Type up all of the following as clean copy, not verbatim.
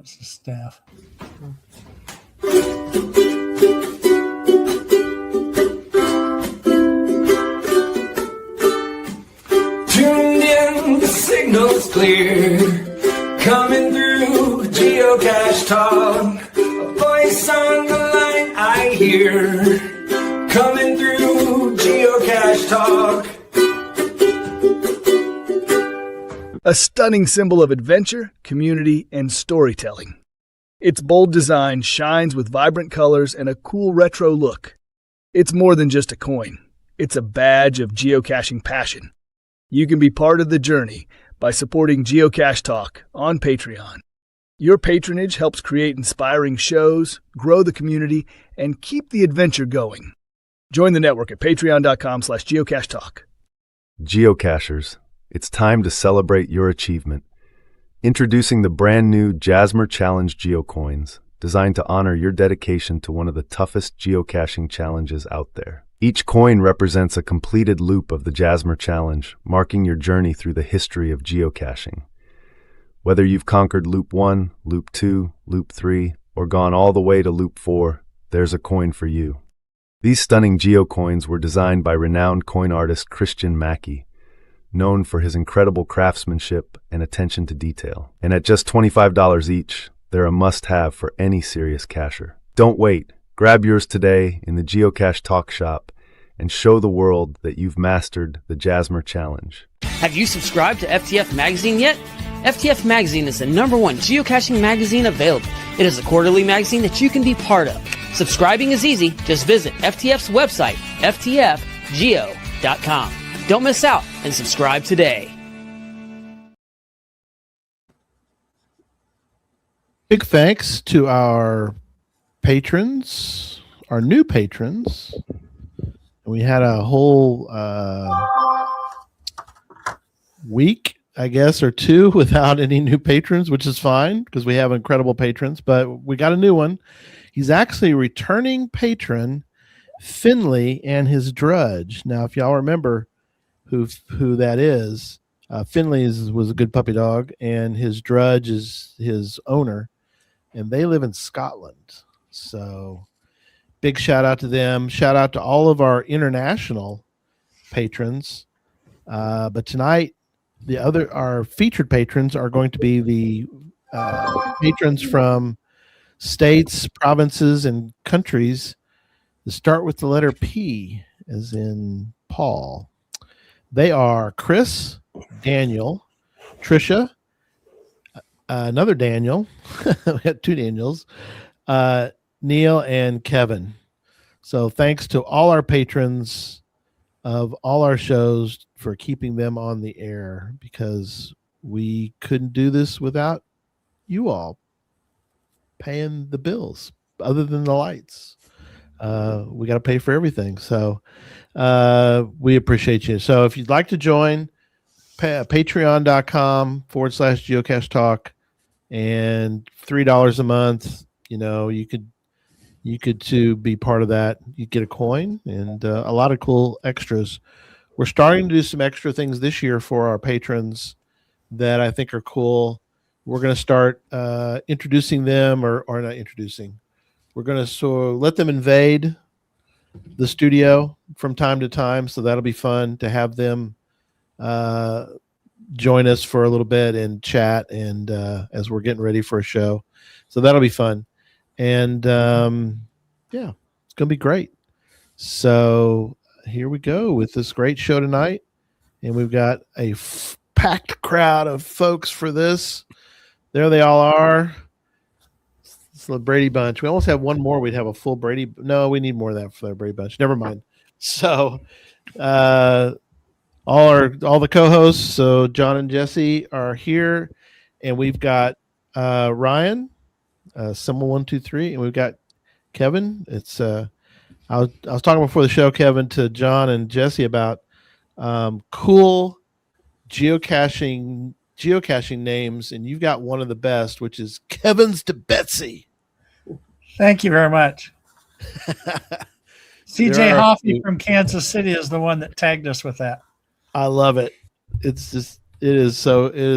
it's the staff. Tuned in, the signal's clear. Coming through Geocache Talk. A voice on the line I hear. Coming through Geocache Talk. A stunning symbol of adventure, community, and storytelling. Its bold design shines with vibrant colors and a cool retro look. It's more than just a coin. It's a badge of geocaching passion. You can be part of the journey by supporting Geocache Talk on Patreon. Your patronage helps create inspiring shows, grow the community, and keep the adventure going. Join the network at patreon.com/geocachetalk. Geocachers, it's time to celebrate your achievement. Introducing the brand new Jasmer Challenge Geocoins, designed to honor your dedication to one of the toughest geocaching challenges out there. Each coin represents a completed loop of the Jasmer Challenge, marking your journey through the history of geocaching. Whether you've conquered Loop 1, Loop 2, Loop 3, or gone all the way to Loop 4, there's a coin for you. These stunning geocoins were designed by renowned coin artist Christian Mackey, known for his incredible craftsmanship and attention to detail. And at just $25 each, they're a must-have for any serious cacher. Don't wait. Grab yours today in the Geocache Talk shop and show the world that you've mastered the Jasmer Challenge. Have you subscribed to FTF Magazine yet? FTF Magazine is the #1 geocaching magazine available. It is a quarterly magazine that you can be part of. Subscribing is easy. Just visit FTF's website, ftfgeo.com. Don't miss out and subscribe today. Big thanks to our patrons, our new patrons. We had a whole week, I guess, or two without any new patrons, which is fine because we have incredible patrons, but we got a new one. He's actually a returning patron, Finley and his Drudge. Now, if y'all remember who that is, Finley was a good puppy dog, and his Drudge is his owner, and they live in Scotland. So big shout out to them. Shout out to all of our international patrons. But tonight, our featured patrons are going to be the patrons from states, provinces, and countries that start with the letter P, as in Paul. They are Chris, Daniel, Trisha, another Daniel. We had two Daniels, Neil, and Kevin. So thanks to all our patrons of all our shows for keeping them on the air, because we couldn't do this without you all paying the bills other than the lights. We got to pay for everything. So we appreciate you. So if you'd like to join, patreon.com/geocache talk, and $3 a month, you could to be part of that. You get a coin and a lot of cool extras. We're starting to do some extra things this year for our patrons that I think are cool. We're going to start introducing them, or not introducing. We're going to let them invade the studio from time to time. So that'll be fun to have them join us for a little bit and chat, and as we're getting ready for a show. So that'll be fun. And yeah, it's going to be great. So here we go with this great show tonight. And we've got a packed crowd of folks for this. There they all are. It's the Brady Bunch. We almost have one more. We'd have a full Brady. No, we need more of that for the Brady Bunch. Never mind. So all the co-hosts, so John and Jesse are here. And we've got Ryan, Symbol123, and we've got Kevin. It's I was talking before the show, Kevin, to John and Jesse about cool geocaching names, and you've got one of the best, which is Kevin's to Betsy. Thank you very much. CJ Hoffey from Kansas City is the one that tagged us with that. I love it. It is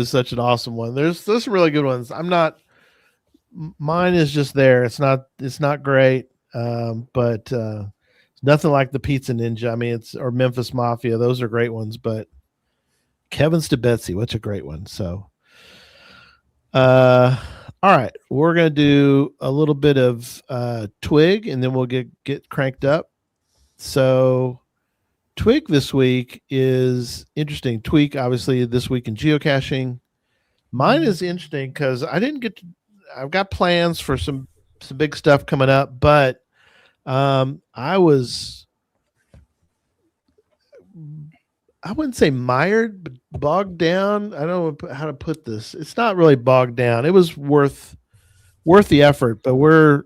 such an awesome one. There's some really good ones. I'm not Mine is just there. It's not great, but nothing like the Pizza Ninja. I mean, or Memphis Mafia. Those are great ones, but Kevin's to Betsy, what's a great one. So, all right, we're gonna do a little bit of Twig, and then we'll get cranked up. So, Twig this week is interesting. Twig, obviously, this week in geocaching. Mine is interesting because I've got plans for some big stuff coming up, but I wouldn't say mired, but bogged down. I don't know how to put this. It's not really bogged down. It was worth the effort, but we're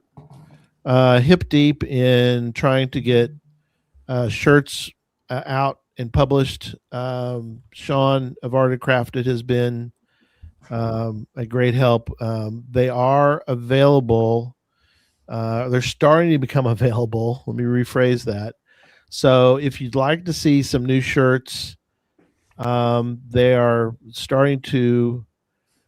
hip deep in trying to get shirts out and published. Sean of Art Crafted has been a great help. They are available. They're starting to become available. Let me rephrase that. So if you'd like to see some new shirts, they are starting to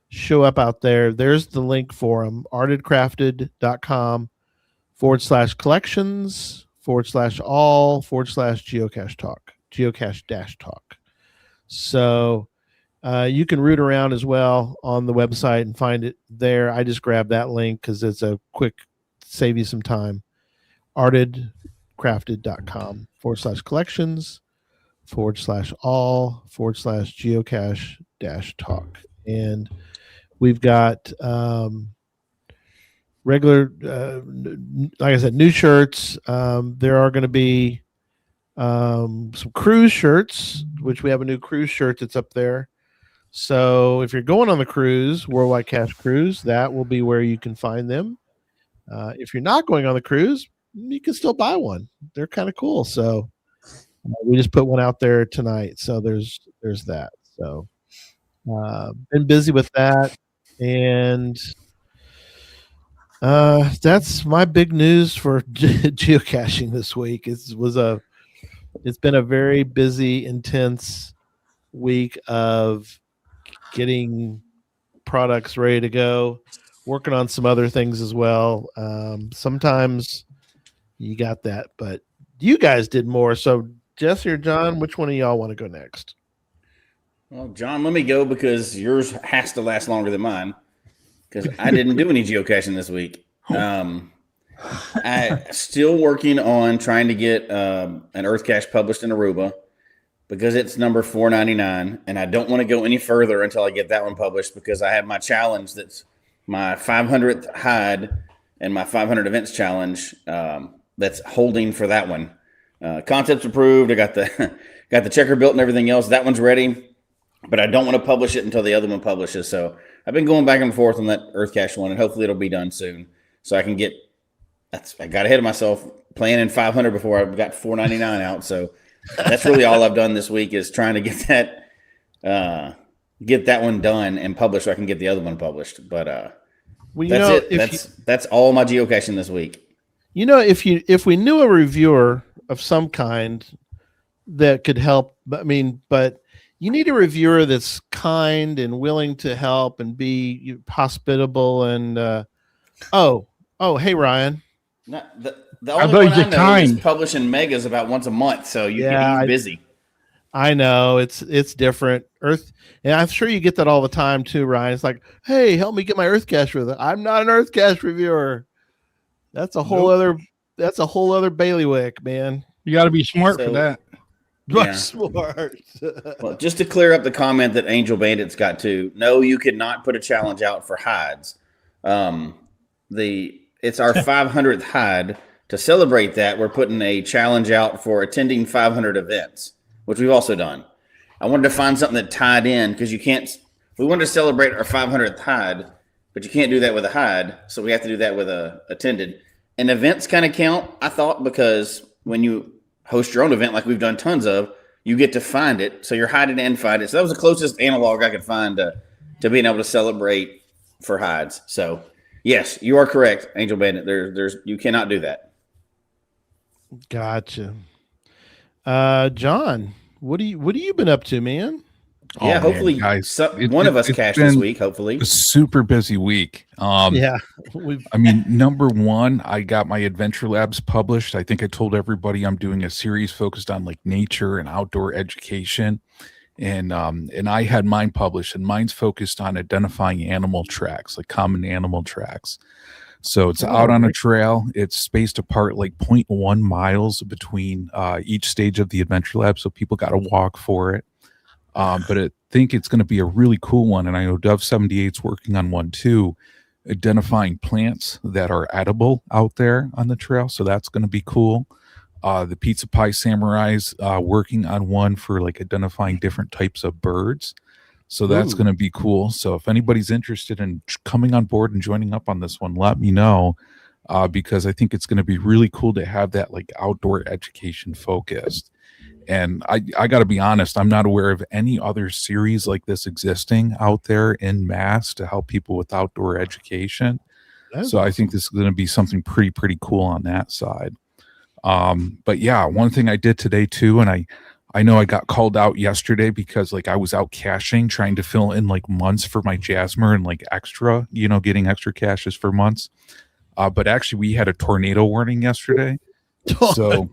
show up out there. There's the link for them, artedcrafted.com/collections/all/geocache talk, geocache-talk. So you can root around as well on the website and find it there. I just grabbed that link because it's a quick save you some time. artedcrafted.com/collections/all/geocache-talk. And we've got regular, like I said, new shirts. There are going to be some cruise shirts, which we have a new cruise shirt that's up there. So if you're going on the cruise, Worldwide Cache Cruise, that will be where you can find them. If you're not going on the cruise, you can still buy one. They're kind of cool. So we just put one out there tonight. So there's that. So been busy with that. And that's my big news for geocaching this week. It's been a very busy, intense week of getting products ready to go, working on some other things as well. Sometimes you got that, but you guys did more. So Jesse or John, which one of y'all want to go next? Well, John, let me go because yours has to last longer than mine because I didn't do any geocaching this week. I still working on trying to get an Earth cache published in Aruba because it's number 499, and I don't want to go any further until I get that one published because I have my challenge that's my 500th hide and my 500 events challenge that's holding for that one. Concepts approved. I got the checker built and everything else. That one's ready, but I don't want to publish it until the other one publishes. So I've been going back and forth on that Earth cache one, and hopefully it'll be done soon. So I can get. I got ahead of myself planning 500 before I got 499 out. So that's really all I've done this week is trying to get that one done and published so I can get the other one published. But that's it. That's all my geocaching this week. You know, if we knew a reviewer of some kind that could help, but you need a reviewer that's kind and willing to help and be hospitable and hey Ryan. No, the only one I know is publishing megas about once a month, so he's busy. I know it's different. Earth, and I'm sure you get that all the time too, Ryan. It's like, hey, help me get my Earth cache with it. I'm not an Earth cache reviewer. That's a whole other bailiwick, man. You got to be smart for that. Yeah. Smart. Well, just to clear up the comment that Angel Bandits got to, no, you could not put a challenge out for hides. It's our 500th hide. To celebrate that, we're putting a challenge out for attending 500 events, which we've also done. I wanted to find something that tied in because we wanted to celebrate our 500th hide, but you can't do that with a hide. So we have to do that with a attended. And events kind of count, I thought, because when you host your own event, like we've done tons of, you get to find it. So you're hiding and find it. So that was the closest analog I could find to being able to celebrate for hides. So yes, you are correct, Angel Bandit. There's you cannot do that. Gotcha. John, what have you been up to, man? Yeah, man, hopefully guys, one of us it's cashed this been week. Hopefully, a super busy week. Yeah, I mean, number one, I got my Adventure Labs published. I think I told everybody I'm doing a series focused on like nature and outdoor education. And I had mine published, and mine's focused on identifying animal tracks, like common animal tracks. So it's out on a trail. It's spaced apart like 0.1 miles between each stage of the Adventure Lab. So people got to walk for it. But I think it's going to be a really cool one. And I know Dove 78's working on one too, identifying plants that are edible out there on the trail. So that's going to be cool. The Pizza Pie Samurai's working on one for like identifying different types of birds. So that's going to be cool. So if anybody's interested in coming on board and joining up on this one, let me know, because I think it's going to be really cool to have that like outdoor education focused. And I got to be honest, I'm not aware of any other series like this existing out there in mass to help people with outdoor education. So I think this is going to be something pretty cool on that side. But yeah, one thing I did today too, and I know I got called out yesterday because like I was out caching, trying to fill in like months for my Jasmer and like extra, getting extra caches for months. But actually we had a tornado warning yesterday. So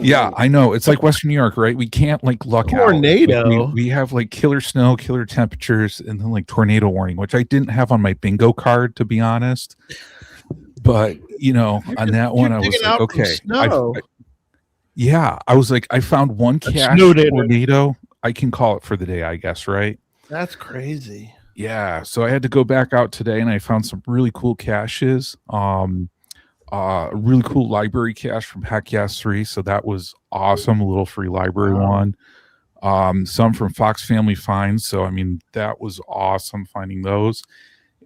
yeah, I know. It's like Western New York, right? We can't like luck tornado. out. Like, we have like killer snow, killer temperatures, and then like tornado warning, which I didn't have on my bingo card, to be honest. But on that one, I was like, okay. I was like, I found one cache tornado. I can call it for the day, I guess, right? That's crazy. Yeah. So I had to go back out today, and I found some really cool caches. A really cool library cache from Heck Yes 3. So that was awesome. A little free library one. Some from Fox Family Finds. So, I mean, that was awesome finding those.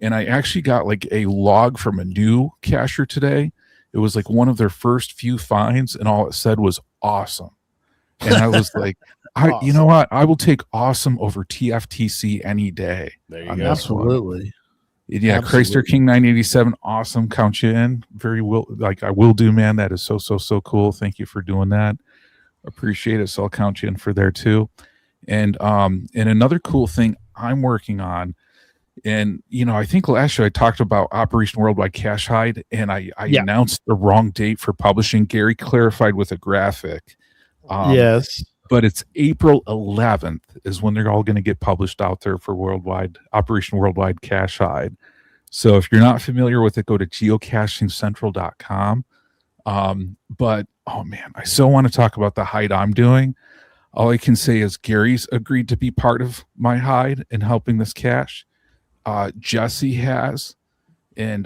And I actually got like a log from a new cacher today. It was like one of their first few finds, and all it said was awesome. And I was like, awesome. You know what? I will take awesome over TFTC any day. There you go. Absolutely. Yeah, Chrysler King 987, awesome. Count you in. I will do, man. That is so cool. Thank you for doing that. Appreciate it. So I'll count you in for there too. And another cool thing I'm working on, and I think last year I talked about Operation Worldwide Cache Hide, and I announced the wrong date for publishing. Gary clarified with a graphic. Yes. But it's April 11th is when they're all going to get published out there for Operation Worldwide Cache Hide. So if you're not familiar with it, go to geocachingcentral.com. But, oh man, I so want to talk about the hide I'm doing. All I can say is Gary's agreed to be part of my hide and helping this cache. Jesse has, and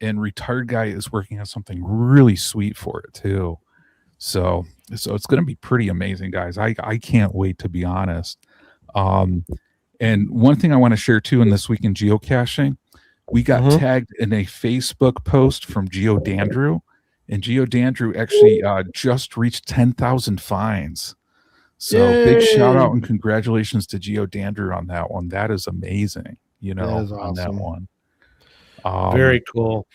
Retired Guy is working on something really sweet for it too. So it's going to be pretty amazing, guys. I can't wait, to be honest. And one thing I want to share too in This Week in Geocaching, we got tagged in a Facebook post from GeoDandrew, and GeoDandrew actually just reached 10,000 finds. So big shout out and congratulations to GeoDandrew on that one. That is amazing, that is awesome. On that one. Very cool.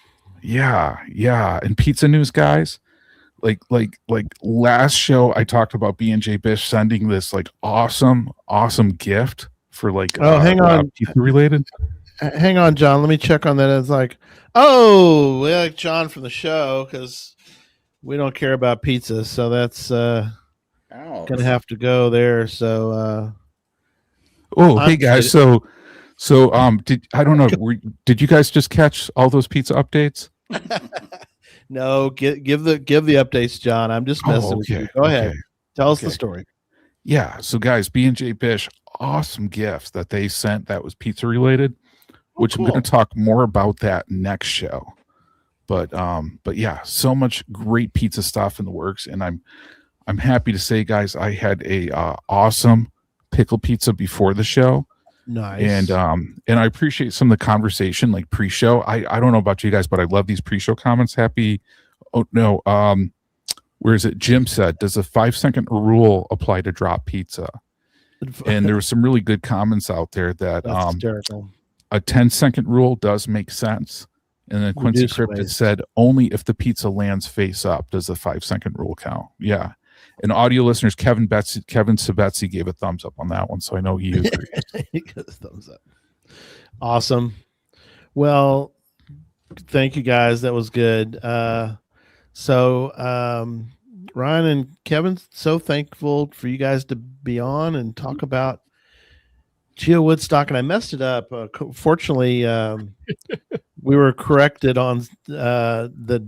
Yeah. And pizza news, guys. Like last show, I talked about B&J Bish sending this like awesome gift for like hang on, pizza related. Hang on, John. Let me check on that. It's like, we like John from the show because we don't care about pizza, so that's gonna have to go there. So, hey guys, so I don't know. Did you guys just catch all those pizza updates? No, give the updates, John. I'm just messing with you. Go ahead. Tell us the story. Yeah. So guys, B&J Bish, awesome gifts that they sent that was pizza related, which cool. I'm going to talk more about that next show. But yeah, so much great pizza stuff in the works. And I'm happy to say, guys, I had a awesome pickle pizza before the show. Nice. And I appreciate some of the conversation like pre-show. I don't know about you guys, but I love these pre-show comments. Where is it? Jim said, does a 5-second rule apply to drop pizza? And there were some really good comments out there that a 10-second rule does make sense. And then Quincy Cryptid said, only if the pizza lands face up does the 5-second rule count. Yeah. And audio listeners, Kevin Sabetzi gave a thumbs up on that one, so I know he agrees. He got a thumbs up. Awesome. Well, thank you guys. That was good. So Ryan and Kevin, so thankful for you guys to be on and talk about GeoWoodstock. And I messed it up. Fortunately, we were corrected on the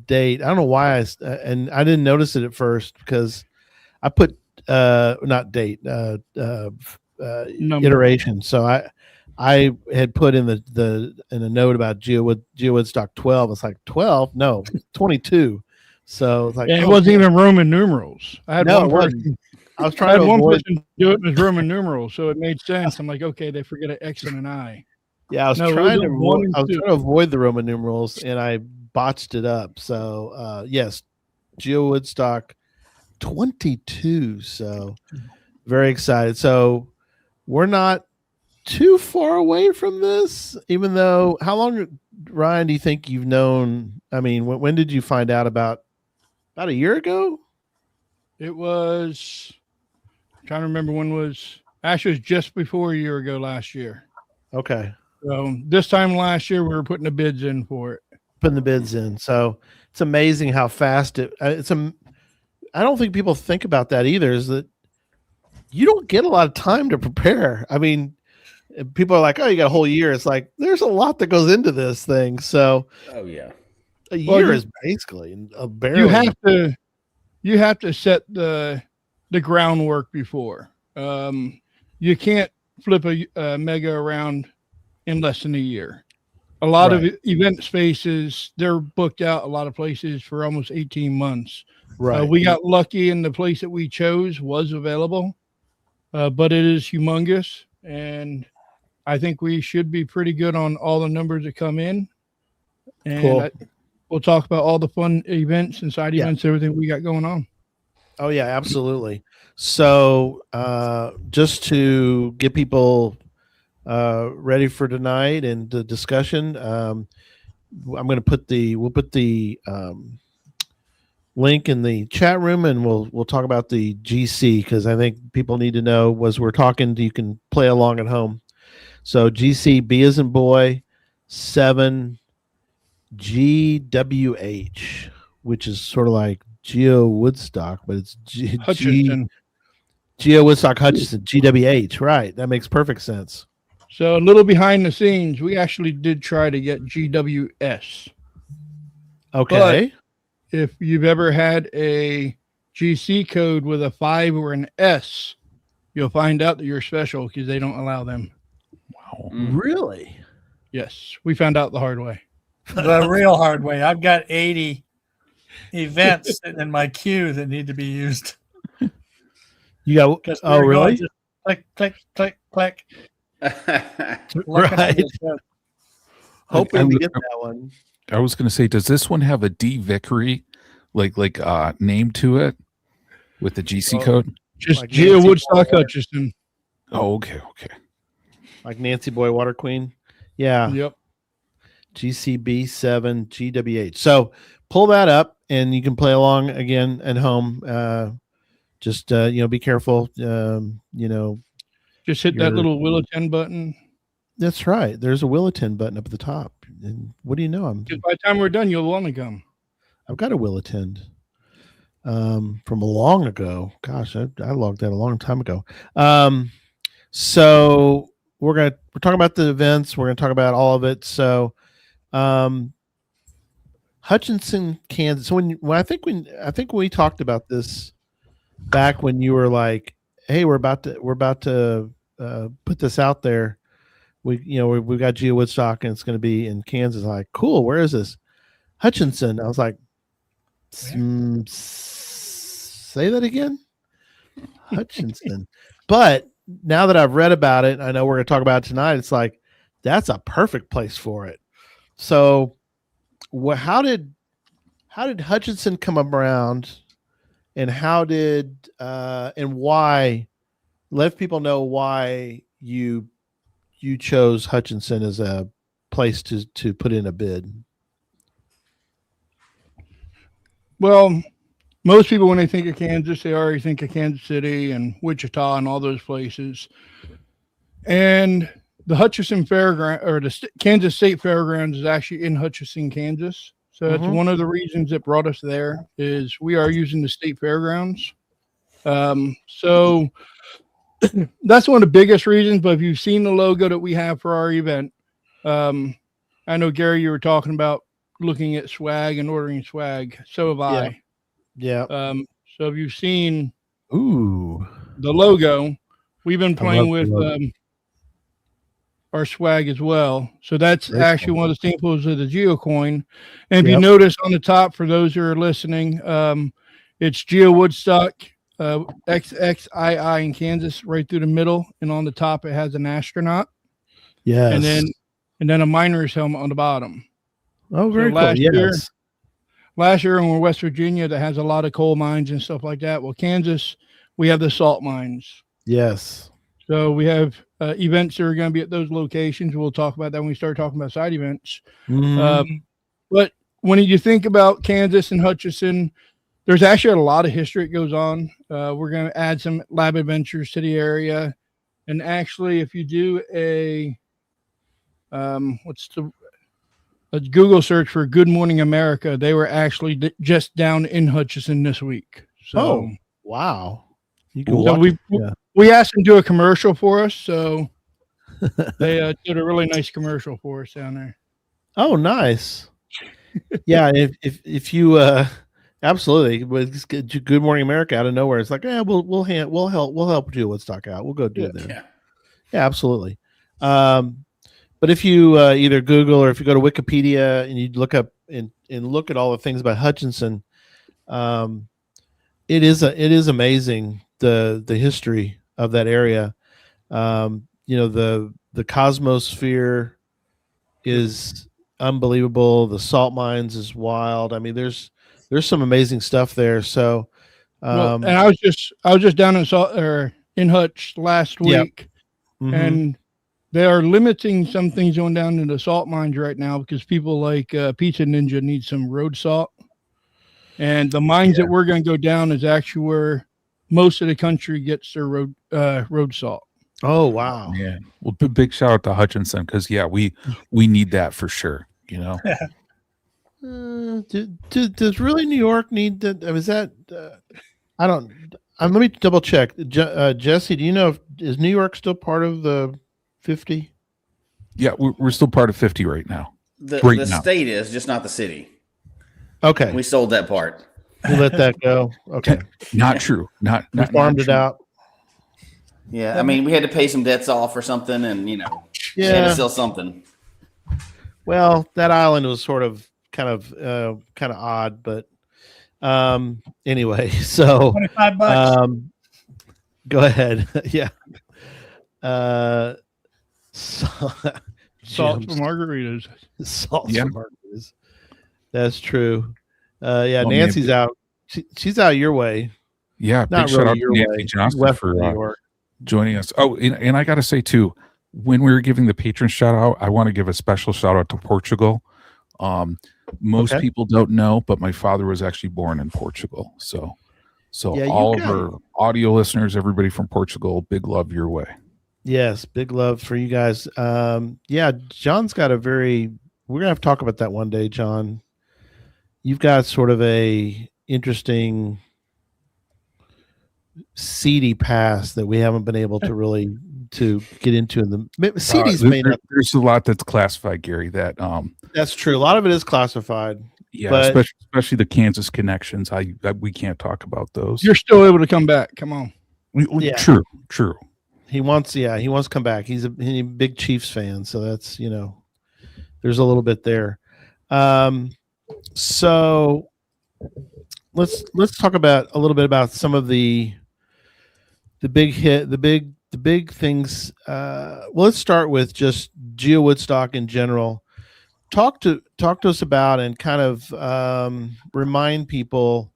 date. I don't know why and I didn't notice it at first because I put not date iteration. So I had put in in a note about GeoWoodstock 12. It's like 12? No, 22. So it's like it wasn't even Roman numerals. I had one person. I was trying to one avoid person do it as Roman numerals, so it made sense. I'm like, okay, they forget an X and an I. Yeah, I was trying to avoid the Roman numerals, and I botched it up. So yes, GeoWoodstock 22. So very excited. So we're not too far away from this, even though how long, Ryan, do you think you've known? I mean, when did you find out about a year ago? It was, I'm trying to remember when was, actually it was just before a year ago last year. Okay. So this time last year, we were putting the bids in for it. Putting the bids in. So it's amazing how fast I don't think people think about that either, is that you don't get a lot of time to prepare. I mean, people are like, oh, you got a whole year. It's like, there's a lot that goes into this thing. So oh yeah, a year is basically a barely. You have to set the groundwork before. You can't flip a mega around in less than a year. A lot of event spaces, they're booked out a lot of places for almost 18 months. Right. We got lucky, and the place that we chose was available, but it is humongous, and I think we should be pretty good on all the numbers that come in. And cool. We'll talk about all the fun events and side events, everything we got going on. Oh yeah, absolutely. So just to get people ready for tonight and the discussion, we'll put the link in the chat room, and we'll talk about the GC, because I think people need to know as we're talking, you can play along at home. So GC, B as in boy, 7 GWH, which is sort of like GeoWoodstock, but it's Hutchinson. GeoWoodstock Hutchinson, GWH, right? That makes perfect sense. So a little behind the scenes, we actually did try to get GWS. Okay. But if you've ever had a GC code with a 5 or an S, you'll find out that you're special because they don't allow them. Wow. Really? Yes. We found out the hard way. The real hard way. I've got 80 events in my queue that need to be used. You got, oh, really? Just click, click, click, click. Right. Hoping to get that one. I was going to say, does this one have a D Vickery like name to it with the GC code? Just like GeoWoodstock Hutchinson. Oh, okay. Like Nancy Boy Water Queen. Yeah. Yep. GCB 7 GWH. So pull that up and you can play along again at home. Just be careful. Just hit that little will attend button. That's right. There's a will attend button up at the top. And what do you know? By the time we're done, you'll want to come. I've got a will attend from a long ago. Gosh, I logged that a long time ago. So we're talking about the events. We're going to talk about all of it. So Hutchinson, Kansas. So when I think we talked about this back when you were like, hey, we're about to put this out there. We've got GeoWoodstock and it's going to be in Kansas. Like, cool. Where is this? Hutchinson. I was like, say that again. Hutchinson. But now that I've read about it, I know we're going to talk about it tonight. It's like, that's a perfect place for it. So how did Hutchinson come around, and how did and why? Let people know why you chose Hutchinson as a place to put in a bid. Well, most people, when they think of Kansas, they already think of Kansas City and Wichita and all those places. And the Hutchinson Fairground or the Kansas State Fairgrounds is actually in Hutchinson, Kansas. So that's one of the reasons that brought us there is we are using the state fairgrounds. So that's one of the biggest reasons. But if you've seen the logo that we have for our event, I know, Gary, you were talking about looking at swag and ordering swag. So have I. Yeah. So if you've seen Ooh, the logo, we've been playing with our swag as well. So that's actually one of the samples of the GeoCoin. And if you notice on the top, for those who are listening, it's GeoWoodstock XXII in Kansas, right through the middle, and on the top it has an astronaut. Yes. And then a miner's helmet on the bottom. Oh, very cool. Yes. Last year in West Virginia that has a lot of coal mines and stuff like that. Well, Kansas, we have the salt mines. Yes. So we have events that are going to be at those locations. We'll talk about that when we start talking about side events. But when you think about Kansas and Hutchinson, there's actually a lot of history that goes on. We're going to add some lab adventures to the area. And actually, if you do a Google search for Good Morning America, they were actually just down in Hutchinson this week. So, wow. You can we asked them to do a commercial for us. So they did a really nice commercial for us down there. Oh, nice. Yeah. If you, absolutely. With Good Morning America out of nowhere, it's like, yeah, we'll help GeoWoodstock out. We'll go do it then. Yeah, absolutely. But if you either Google or if you go to Wikipedia and you look up and look at all the things about Hutchinson, it is amazing the history of that area. The Cosmosphere is unbelievable. The salt mines is wild. I mean, there's some amazing stuff there. So, and I was just down in Hutch last week, and they are limiting some things going down in the salt mines right now because people like Pizza Ninja need some road salt. And the mines that we're going to go down is actually where most of the country gets their road salt. Oh, wow. Yeah. Well, big shout out to Hutchinson because, we need that for sure, Does really New York need that? Is that, I don't, let me double check. Jesse, do you know is New York still part of the 50? Yeah, we're still part of 50 right now. The state is, just not the city. Okay. We sold that part. We let that go. Okay. Not true. Not farmed it out. Yeah, I mean, we had to pay some debts off or something, and we had to sell something. Well, that island was sort of kind of odd, but anyway, so $25. Go ahead. Yeah. Salt for margaritas. Salt for margaritas. That's true. Nancy's out. She's out your way. Yeah, not big really shout out your to Nancy way. Johnston for joining us. Oh, and I got to say too, when we were giving the patron shout out, I want to give a special shout out to Portugal. Most people don't know, but my father was actually born in Portugal. So all of our audio listeners, everybody from Portugal, big love your way. Yes, big love for you guys. John's got we're gonna have to talk about that one day, John. You've got sort of a interesting seedy past that we haven't been able to really to get into in the seedy's there's a lot that's classified, Gary. That's true. A lot of it is classified. Yeah, but especially the Kansas connections. We can't talk about those. You're still able to come back. Come on. True. He wants to come back. He's a big Chiefs fan, so that's there's a little bit there. So let's talk about a little bit about some of the big things. Let's start with just GeoWoodstock in general. Talk to us about and kind of remind people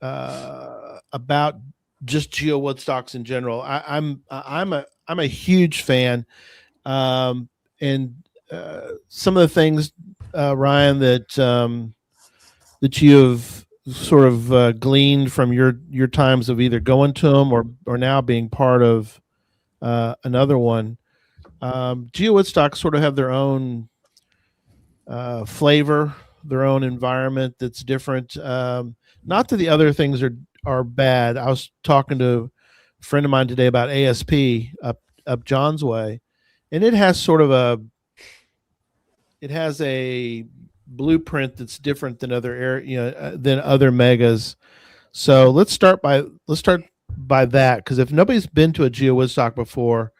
about just GeoWoodstocks in general. I'm a huge fan, and some of the things, Ryan, that you sort of gleaned from your times of either going to them or now being part of another one. GeoWoodstock sort of have their own flavor, their own environment that's different. Not that the other things are bad. I was talking to a friend of mine today about ASP up John's Way, and it has a blueprint that's different than than other megas. So let's start by that, because if nobody's been to a GeoWoodstock before,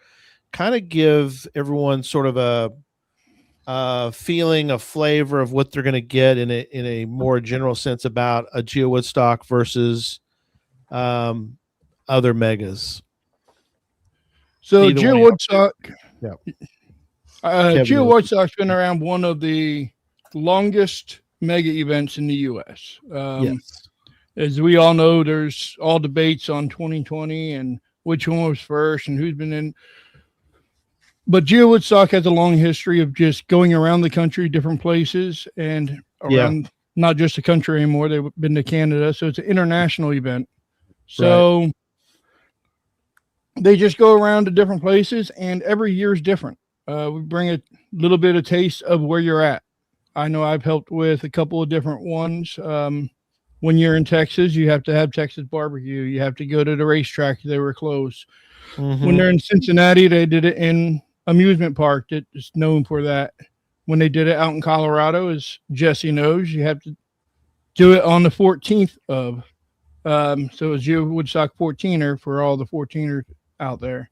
kind of give everyone sort of a feeling, a flavor of what they're going to get in a more general sense about a GeoWoodstock versus other megas. So Either way. GeoWoodstock, Yeah. GeoWoodstock's been around, one of the longest mega events in the U.S. Yes. As we all know, there's all debates on 2020 and which one was first and who's been in. But GeoWoodstock has a long history of just going around the country, different places, and around not just the country anymore. They've been to Canada, so it's an international event. So they just go around to different places, and every year is different. We bring a little bit of taste of where you're at. I know I've helped with a couple of different ones. When you're in Texas, you have to have Texas barbecue. You have to go to the racetrack. They were closed. Mm-hmm. When they're in Cincinnati, they did it in amusement park that is known for that. When they did it out in Colorado, as Jesse knows, you have to do it on the 14th of. So it's GeoWoodstock 14er for all the 14ers out there.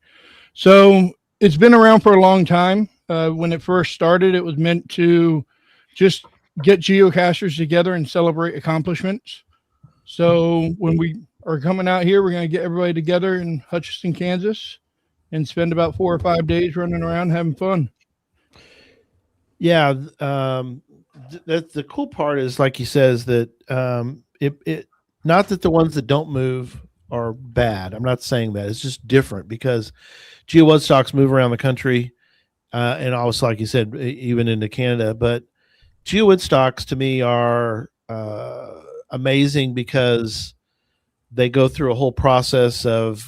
So it's been around for a long time. When it first started, it was meant to just get geocachers together and celebrate accomplishments. So when we are coming out here, we're going to get everybody together in Hutchinson, Kansas, and spend about 4 or 5 days running around having fun. Yeah. That's the cool part is, like he says, that it not that the ones that don't move are bad. I'm not saying that. It's just different because GeoWoodstocks move around the country, and also, like you said, even into Canada. But GeoWoodstocks to me are amazing because they go through a whole process of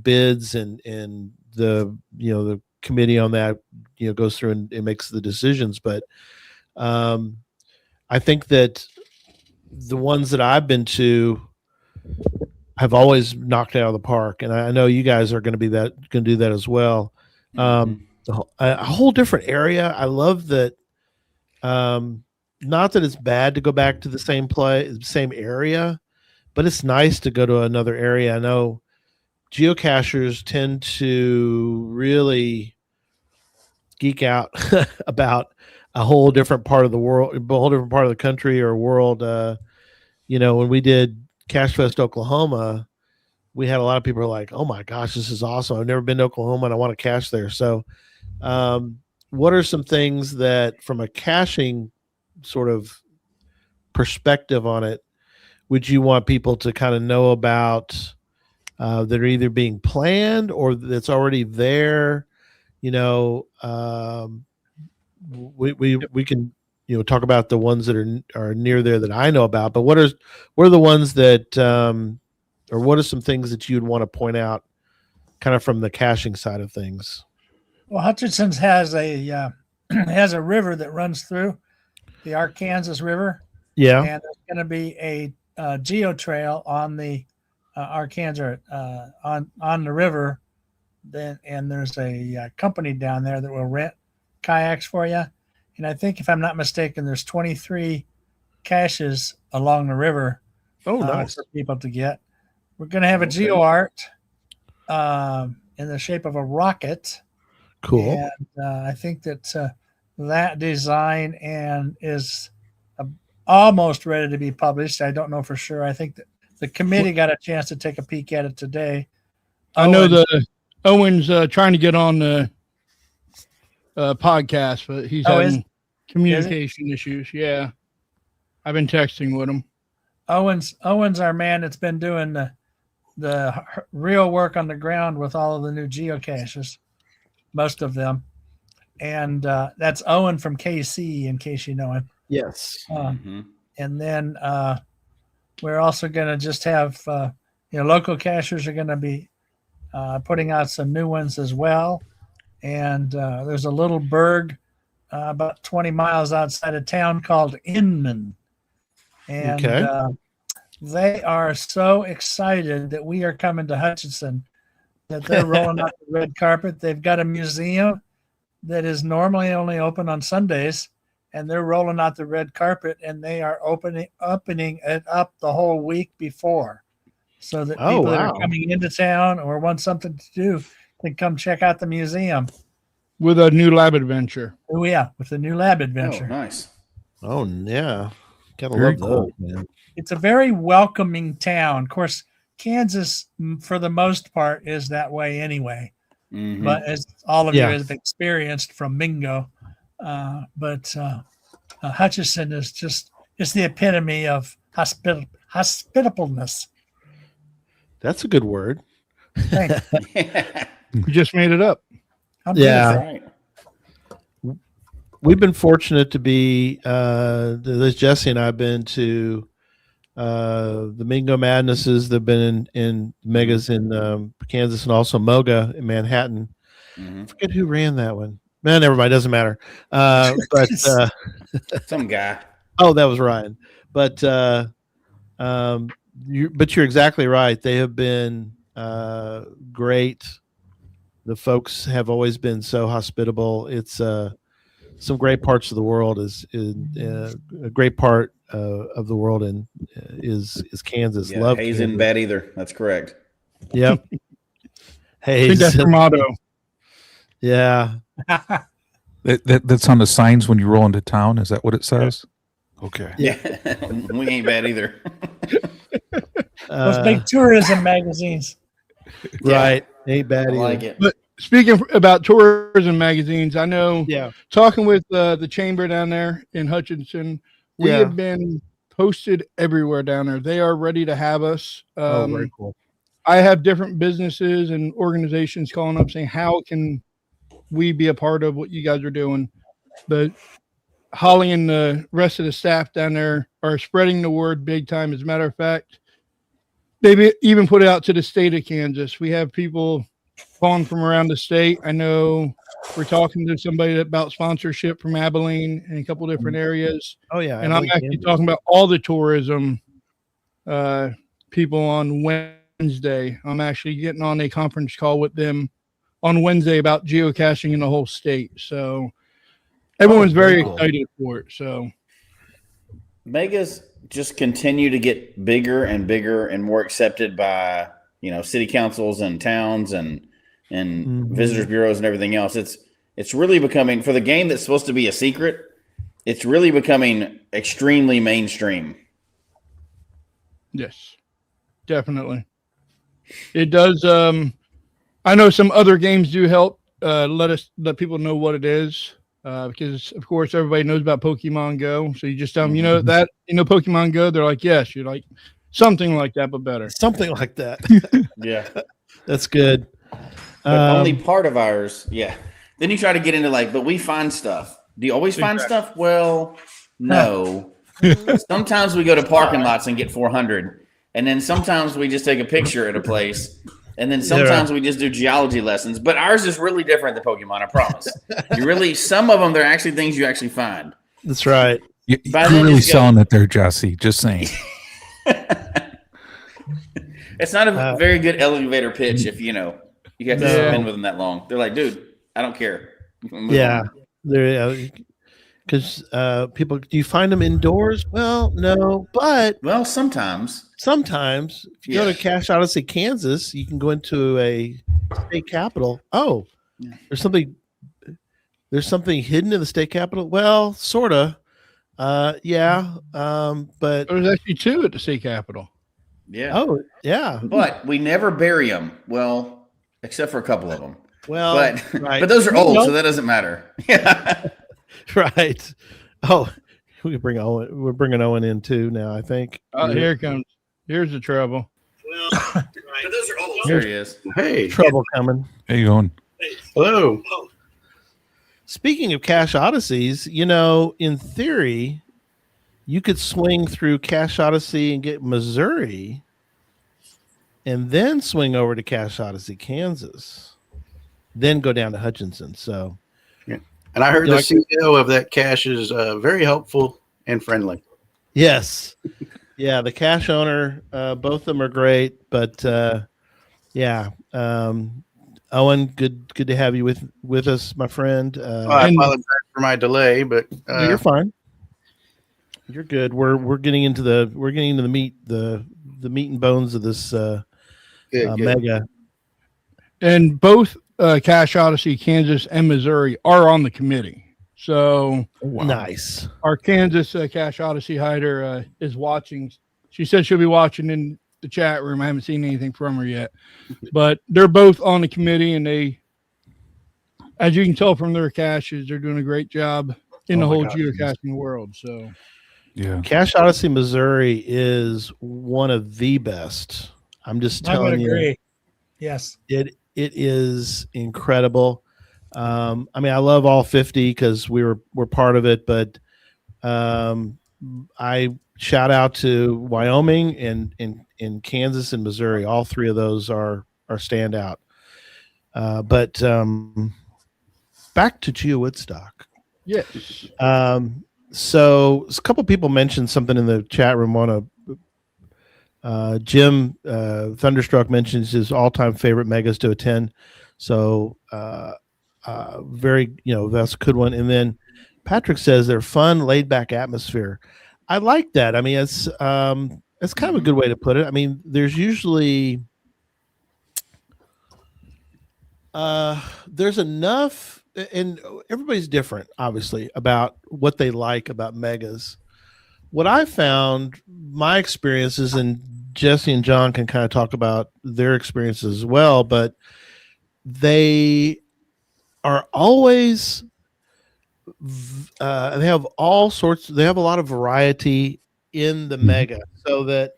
bids and the committee on that goes through and makes the decisions. But I think that the ones that I've been to have always knocked it out of the park, and I know you guys are going to do that as well. A whole different area. I love that. Not that it's bad to go back to the same area, but it's nice to go to another area. I know geocachers tend to really geek out about a whole different part of the world, a whole different part of the country or world. When we did Cache Fest Oklahoma, we had a lot of people who were like, "Oh my gosh, this is awesome! I've never been to Oklahoma and I want to cache there." So, what are some things that, from a caching sort of perspective on it, would you want people to kind of know about that are either being planned or that's already there? We can talk about the ones that are near there that I know about, but what are the ones that or what are some things that you'd want to point out kind of from the caching side of things? Well, Hutchinson's has a has a river that runs through the Arkansas River. Yeah, and there's going to be a geo trail on the Arkansas on the river. And there's a company down there that will rent kayaks for you. And I think, if I'm not mistaken, there's 23 caches along the river. Oh, nice. For people to get. We're going to have a geo art in the shape of a rocket. Cool. And I think that that design is almost ready to be published. I don't know for sure. I think that the committee got a chance to take a peek at it today. I know Owen's trying to get on the podcast, but he's having communication issues. Yeah. I've been texting with him. Owen's our man that's been doing the real work on the ground with all of the new geocaches, most of them. And that's Owen from KC, in case you know him. Yes. And then we're also going to just have, local cachers are going to be putting out some new ones as well. And there's a little burg about 20 miles outside of town called Inman. And they are so excited that we are coming to Hutchinson that they're rolling out the red carpet. They've got a museum that is normally only open on Sundays, and they're rolling out the red carpet, and they are opening it up the whole week before, so that people that are coming into town or want something to do can come check out the museum. With a new lab adventure. Oh yeah, with the new lab adventure. Oh, nice. Oh yeah, gotta Very love cool. those, man. It's a very welcoming town. Of course, Kansas, for the most part, is that way anyway. Mhm. But as all of you have experienced from Mingo, Hutchinson is the epitome of hospitableness. That's a good word. Thank you. You just made it up. I'm Yeah. Right. We've been fortunate to be this Jesse and I have been to the Mingo Madnesses. They've been in Megas in Kansas and also Moga in Manhattan. Mhm. I forget who ran that one. Man, never mind, doesn't matter. But Some guy. oh, that was Ryan. But you're exactly right. They have been great. The folks have always been so hospitable. It's some great parts of the world is a great part of the world is Kansas. Yeah, Love Hayes Kansas. isn't bad either. That's correct. Yep. I Hayes. think that's their motto. Yeah. That's on the signs when you roll into town. Is that what it says? Okay. Yeah. We ain't bad either. Those big tourism magazines. Right. Ain't bad I either. like it. But speaking about tourism magazines, I know Yeah. talking with the chamber down there in Hutchinson, we have been posted everywhere down there. They are ready to have us. Very cool. I have different businesses and organizations calling up saying, how can we be a part of what you guys are doing? But Holly and the rest of the staff down there are spreading the word big time. As a matter of fact, they've even put it out to the state of Kansas. We have people calling from around the state. I know we're talking to somebody about sponsorship from Abilene and a couple different areas. Oh yeah. And I'm actually talking about all the tourism people on Wednesday. I'm actually getting on a conference call with them on Wednesday about geocaching in the whole state. So everyone's very excited for it. So Megas just continue to get bigger and bigger and more accepted by, city councils and towns and visitors bureaus and everything else. It's really becoming, for the game that's supposed to be a secret, it's really becoming extremely mainstream. yes, definitely. It does. I know some other games do help let people know what it is. Because of course everybody knows about Pokemon Go. So you just tell them, Pokemon Go. They're like, yes, you're like something like that, but better. Something like that. Yeah. That's good. But only part of ours. Yeah. Then you try to get into but we find stuff. Do you always find stuff? Well, no. Sometimes we go to parking lots and get 400. And then sometimes we just take a picture at a place. And then sometimes we just do geology lessons. But ours is really different than Pokemon, I promise. Some of them, they're actually things you actually find. That's right. You're really selling it there, Jesse. Just saying. It's not a very good elevator pitch if you have to spend with them that long. They're like, dude, I don't care. Yeah. Because people, do you find them indoors? Well, no, but sometimes if you go to Cache Odyssey, Kansas, you can go into a state capitol. Oh, there's something hidden in the state capitol. Well, sorta. But there's actually two at the state capitol. Yeah. Oh, yeah. But we never bury them. Well, except for a couple of them. Well, but those are old, so that doesn't matter. Yeah. Right. Oh, we can bring Owen. We're bringing Owen in too now, I think. Oh, here it comes. Here's the trouble. Well, but those are old. There he is. Hey. Trouble coming. How you going? Hello. Speaking of Cache Odysseys, in theory, you could swing through Cache Odyssey and get Missouri, and then swing over to Cache Odyssey, Kansas, then go down to Hutchinson. So, And I heard the CEO of that cache is very helpful and friendly. yes, yeah, the cache owner, both of them are great, but yeah, Owen, good to have you with us, my friend. I apologize for my delay, but no, you're fine. You're good. We're getting into the meat and bones of this mega. And both Cache Odyssey, Kansas and Missouri are on the committee. So Nice. Our Kansas Cache Odyssey hider is watching. She said she'll be watching in the chat room. I haven't seen anything from her yet, but they're both on the committee, and they, as you can tell from their caches, they're doing a great job in the whole geocaching world. So, yeah, Cache Odyssey, Missouri is one of the best. I'm just telling you. Agree. Yes, it is incredible. I mean, I love all 50 because we're part of it, but I shout out to Wyoming and Kansas and Missouri. All three of those are standout. But back to GeoWoodstock. yes. So a couple people mentioned something in the chat room. Jim Thunderstruck mentions his all-time favorite megas to attend. So very, that's a good one. And then Patrick says they're fun, laid-back atmosphere. I like that. I mean, it's kind of a good way to put it. I mean, there's usually there's enough, and everybody's different, obviously, about what they like about megas. What I found, my experiences, and Jesse and John can kind of talk about their experiences as well, but they are always they have all sorts. They have a lot of variety in the mega, so that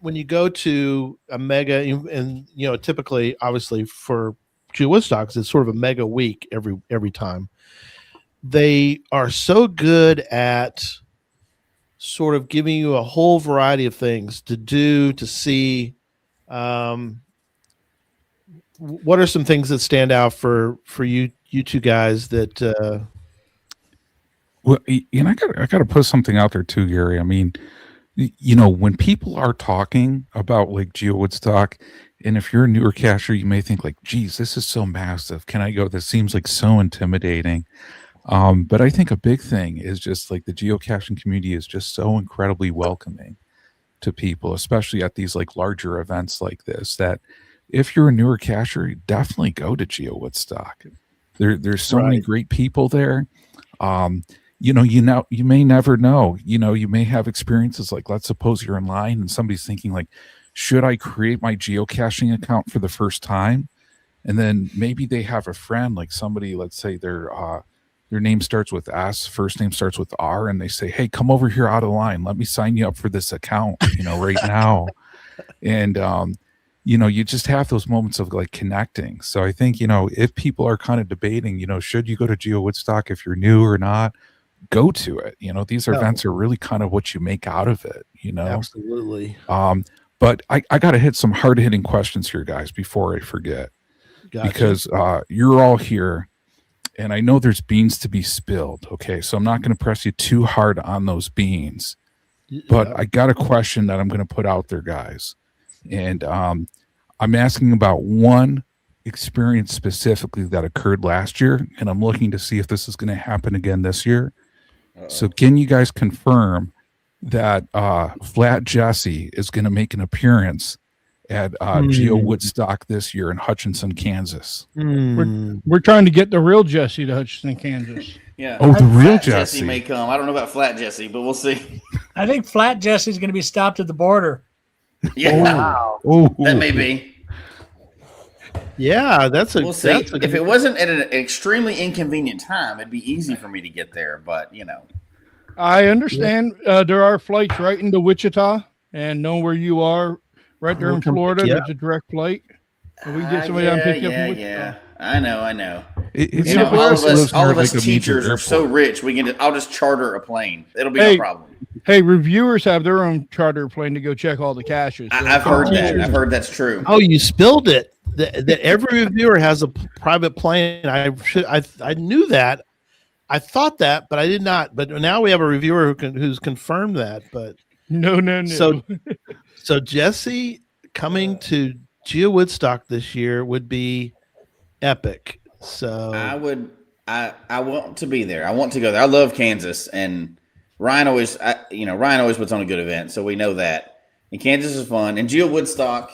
when you go to a mega, and typically, obviously for GeoWoodstocks, it's sort of a mega week every time. They are so good at sort of giving you a whole variety of things to do, to see. What are some things that stand out for you two guys that well, I got to put something out there too, Gary. I mean, when people are talking about like GeoWoodstock, and if you're a newer cacher, you may think like, geez, this is so massive. Can I go? This seems like so intimidating. But I think a big thing is just like the geocaching community is just so incredibly welcoming to people, especially at these like larger events like this, that if you're a newer cacher, definitely go to GeoWoodstock. There's so many great people there. You may never know, you may have experiences like, let's suppose you're in line and somebody's thinking like, should I create my geocaching account for the first time? And then maybe they have a friend, like somebody, let's say their name starts with S, first name starts with R, and they say, hey, come over here out of line. Let me sign you up for this account, right now. And, you just have those moments of like connecting. So I think, if people are kind of debating, should you go to GeoWoodstock if you're new or not, go to it. These events are really kind of what you make out of it, Absolutely. But I got to hit some hard hitting questions here, guys, before I forget, because you're all here and I know there's beans to be spilled. Okay. So I'm not going to press you too hard on those beans, but I got a question that I'm going to put out there, guys. And I'm asking about one experience specifically that occurred last year, and I'm looking to see if this is going to happen again this year. So can you guys confirm that Flat Jesse is going to make an appearance at GeoWoodstock this year in Hutchinson, Kansas? We're trying to get the real Jesse to Hutchinson, Kansas. Yeah. Oh, the real Flat Jesse may come. I don't know about Flat Jesse, but we'll see. I think Flat Jesse's going to be stopped at the border. Yeah. Oh, That may be. Yeah, We'll see. If it wasn't at an extremely inconvenient time, it'd be easy for me to get there. But I understand there are flights right into Wichita, and know where you are, right there in Florida. There's a direct flight. And we can get somebody down and pick you up in Wichita. Yeah, I know. It's You know, all of us, all of us like a teachers major are so airport. rich. I'll just charter a plane. It'll be Hey. no problem. Hey, reviewers have their own charter plane to go check all the caches. So I've heard that. I've heard that's true. Oh, you spilled it. That every reviewer has a private plane. I knew that. I thought that, but I did not. But now we have a reviewer who's confirmed that. But No. So Jesse coming to GeoWoodstock this year would be epic. So I want to be there. I want to go there. I love Kansas, and Ryan always puts on a good event, so we know that. And Kansas is fun, and GeoWoodstock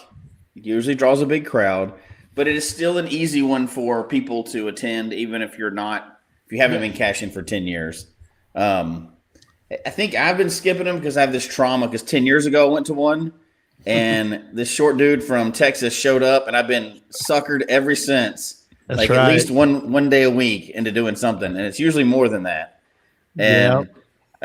usually draws a big crowd, but it is still an easy one for people to attend, even if you haven't been caching for 10 years. I think I've been skipping them because I have this trauma. Because 10 years ago I went to one, and this short dude from Texas showed up, and I've been suckered ever since. That's At least one day a week into doing something, and it's usually more than that. And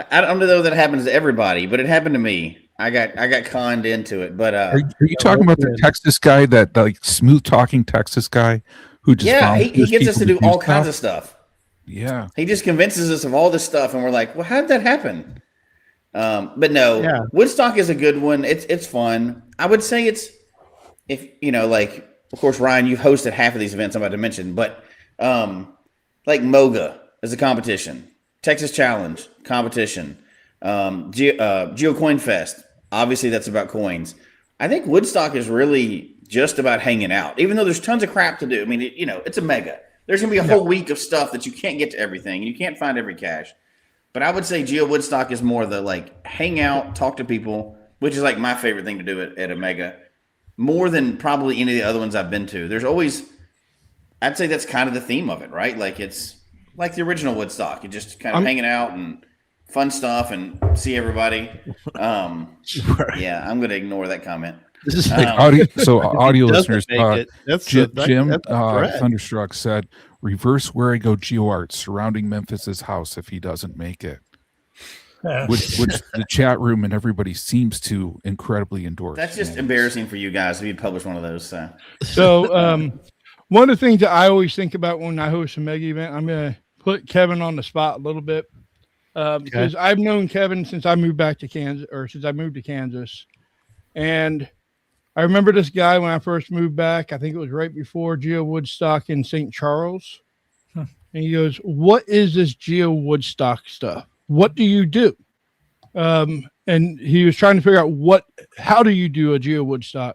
I don't know that it happens to everybody, but it happened to me. I got conned into it. But are you talking about the Texas guy, that like smooth talking Texas guy who just he gets us to do all kinds of stuff. Yeah, he just convinces us of all this stuff, and we're like, well, how did that happen? But no, Woodstock is a good one. It's fun. I would say it's, if you know, like, of course, Ryan, you've hosted half of these events I'm about to mention, but like MOGA is a competition, Texas Challenge competition, GeoCoin Fest. Obviously, that's about coins. I think Woodstock is really just about hanging out, even though there's tons of crap to do. I mean, it's a mega. There's going to be a whole week of stuff that you can't get to everything, and you can't find every cache. But I would say GeoWoodstock is more the like hang out, talk to people, which is like my favorite thing to do at a mega, more than probably any of the other ones I've been to. There's always, I'd say that's kind of the theme of it, right? Like it's like the original Woodstock. You're just kind of hanging out and fun stuff and see everybody. Yeah, I'm going to ignore that comment. This is audio listeners, Jim correct. Thunderstruck said, reverse where I go GeoArt surrounding Memphis's house if he doesn't make it. Which the chat room and everybody seems to incredibly endorse. That's just embarrassing for you guys if you publish one of those. So one of the things that I always think about when I host a mega event, I'm going to put Kevin on the spot a little bit because I've known Kevin since I moved back to Kansas, or since I moved to Kansas. And I remember this guy when I first moved back. I think it was right before GeoWoodstock in St. Charles. And he goes, what is this GeoWoodstock stuff? What do you do? And he was trying to figure out how do you do a GeoWoodstock?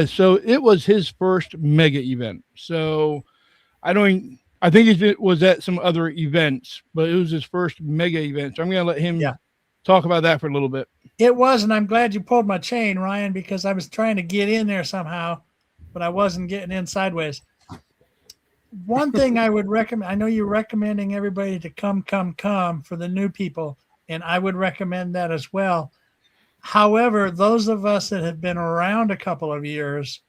So it was his first mega event. So I think it was at some other events, but it was his first mega event. So I'm going to let him talk about that for a little bit. It was, and I'm glad you pulled my chain, Ryan, because I was trying to get in there somehow, but I wasn't getting in sideways. One thing I would recommend, I know you're recommending everybody to come for the new people, and I would recommend that as well. However, those of us that have been around a couple of years,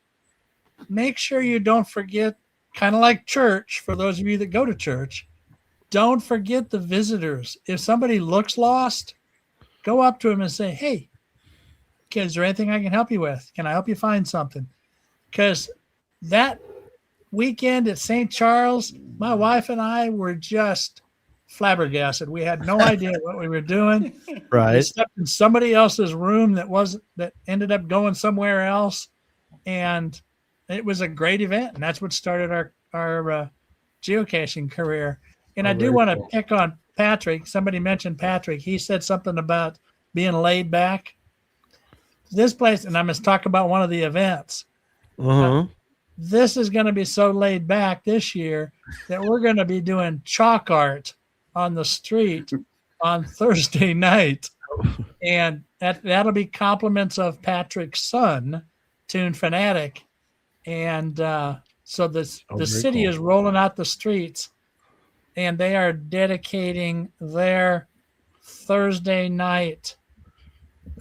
make sure you don't forget, kind of like church, for those of you that go to church, don't forget the visitors. If somebody looks lost, go up to him and say, hey, is there anything I can help you with? Can I help you find something? Because that weekend at St. Charles, my wife and I were just flabbergasted. We had no idea what we were doing. Right. We stepped in somebody else's room that ended up going somewhere else. And it was a great event. And that's what started our geocaching career. And I do want to pick on Patrick. Somebody mentioned Patrick. He said something about being laid back. This place, and I must talk about one of the events. This is going to be so laid back this year that we're going to be doing chalk art on the street on Thursday night. And that'll be compliments of Patrick's son, Toon Fanatic. And so the city is rolling out the streets, and they are dedicating their Thursday night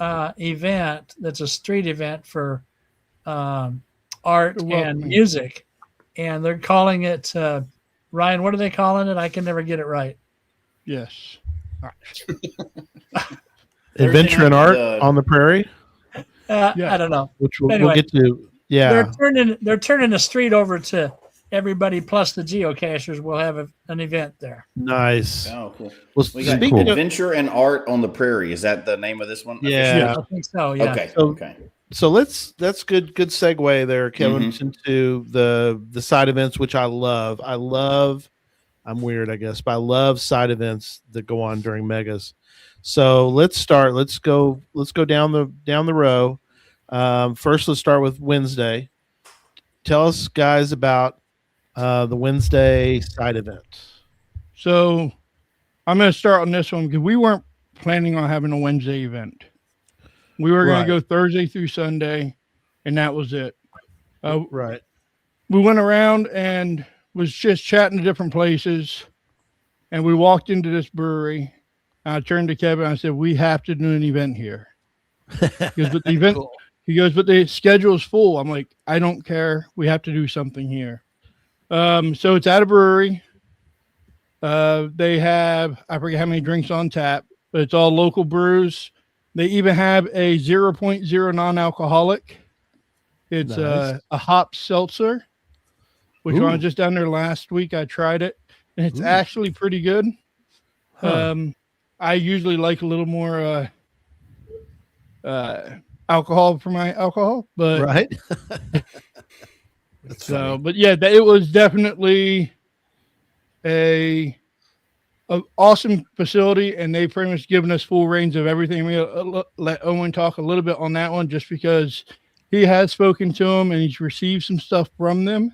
event. That's a street event for art and music. And they're calling it, Ryan, what are they calling it? I can never get it right. Yes. Adventure and Art on the Prairie? I don't know. Which we'll Anyway, get to. Yeah. They're turning the street over to everybody plus the geocachers will have an event there. Nice. Oh, cool. Well, We got speaking of, Adventure and Art on the Prairie. Is that the name of this one? yeah. I think so. Yeah. Okay. So- Okay. So that's good segue there, Kevin, into the side events, which I love. I'm weird, I guess, but I love side events that go on during megas. So let's start. Let's go down the row. First, let's start with Wednesday. Tell us, guys, about the Wednesday side event. So I'm going to start on this one because we weren't planning on having a Wednesday event. We were going to go Thursday through Sunday, and that was it. Right. We went around and was just chatting to different places, and we walked into this brewery. I turned to Kevin and I said, "We have to do an event here." He goes, "But the event." Cool. He goes, "But the schedule is full." I'm like, "I don't care. We have to do something here." So it's at a brewery. They have, I forget how many drinks on tap, but it's all local brews. They even have a 0.0 non-alcoholic. It's a hop seltzer, which when I was just down there last week, I tried it, and it's actually pretty good. I usually like a little more alcohol for my alcohol, but right. But yeah, it was definitely an awesome facility, and they pretty much given us full range of everything. We let Owen talk a little bit on that one, just because he has spoken to them and he's received some stuff from them.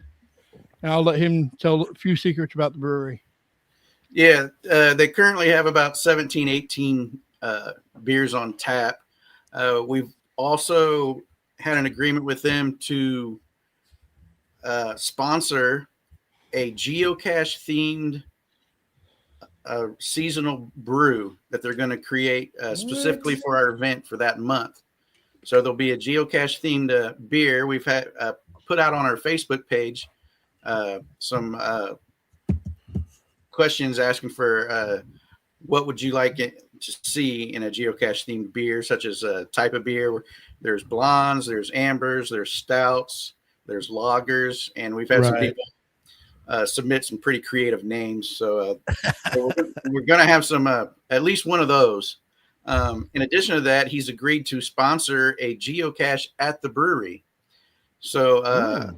And I'll let him tell a few secrets about the brewery. Yeah, they currently have about 17, 18 beers on tap. We've also had an agreement with them to sponsor a geocache themed seasonal brew that they're going to create specifically for our event for that month. So there'll be a geocache themed beer. We've had put out on our Facebook page some questions asking for what would you like to see in a geocache themed beer, such as a type of beer. There's blondes, there's ambers, there's stouts, there's lagers, and we've had some people submit some pretty creative names. So we're going to have some, at least one of those. In addition to that, he's agreed to sponsor a geocache at the brewery. So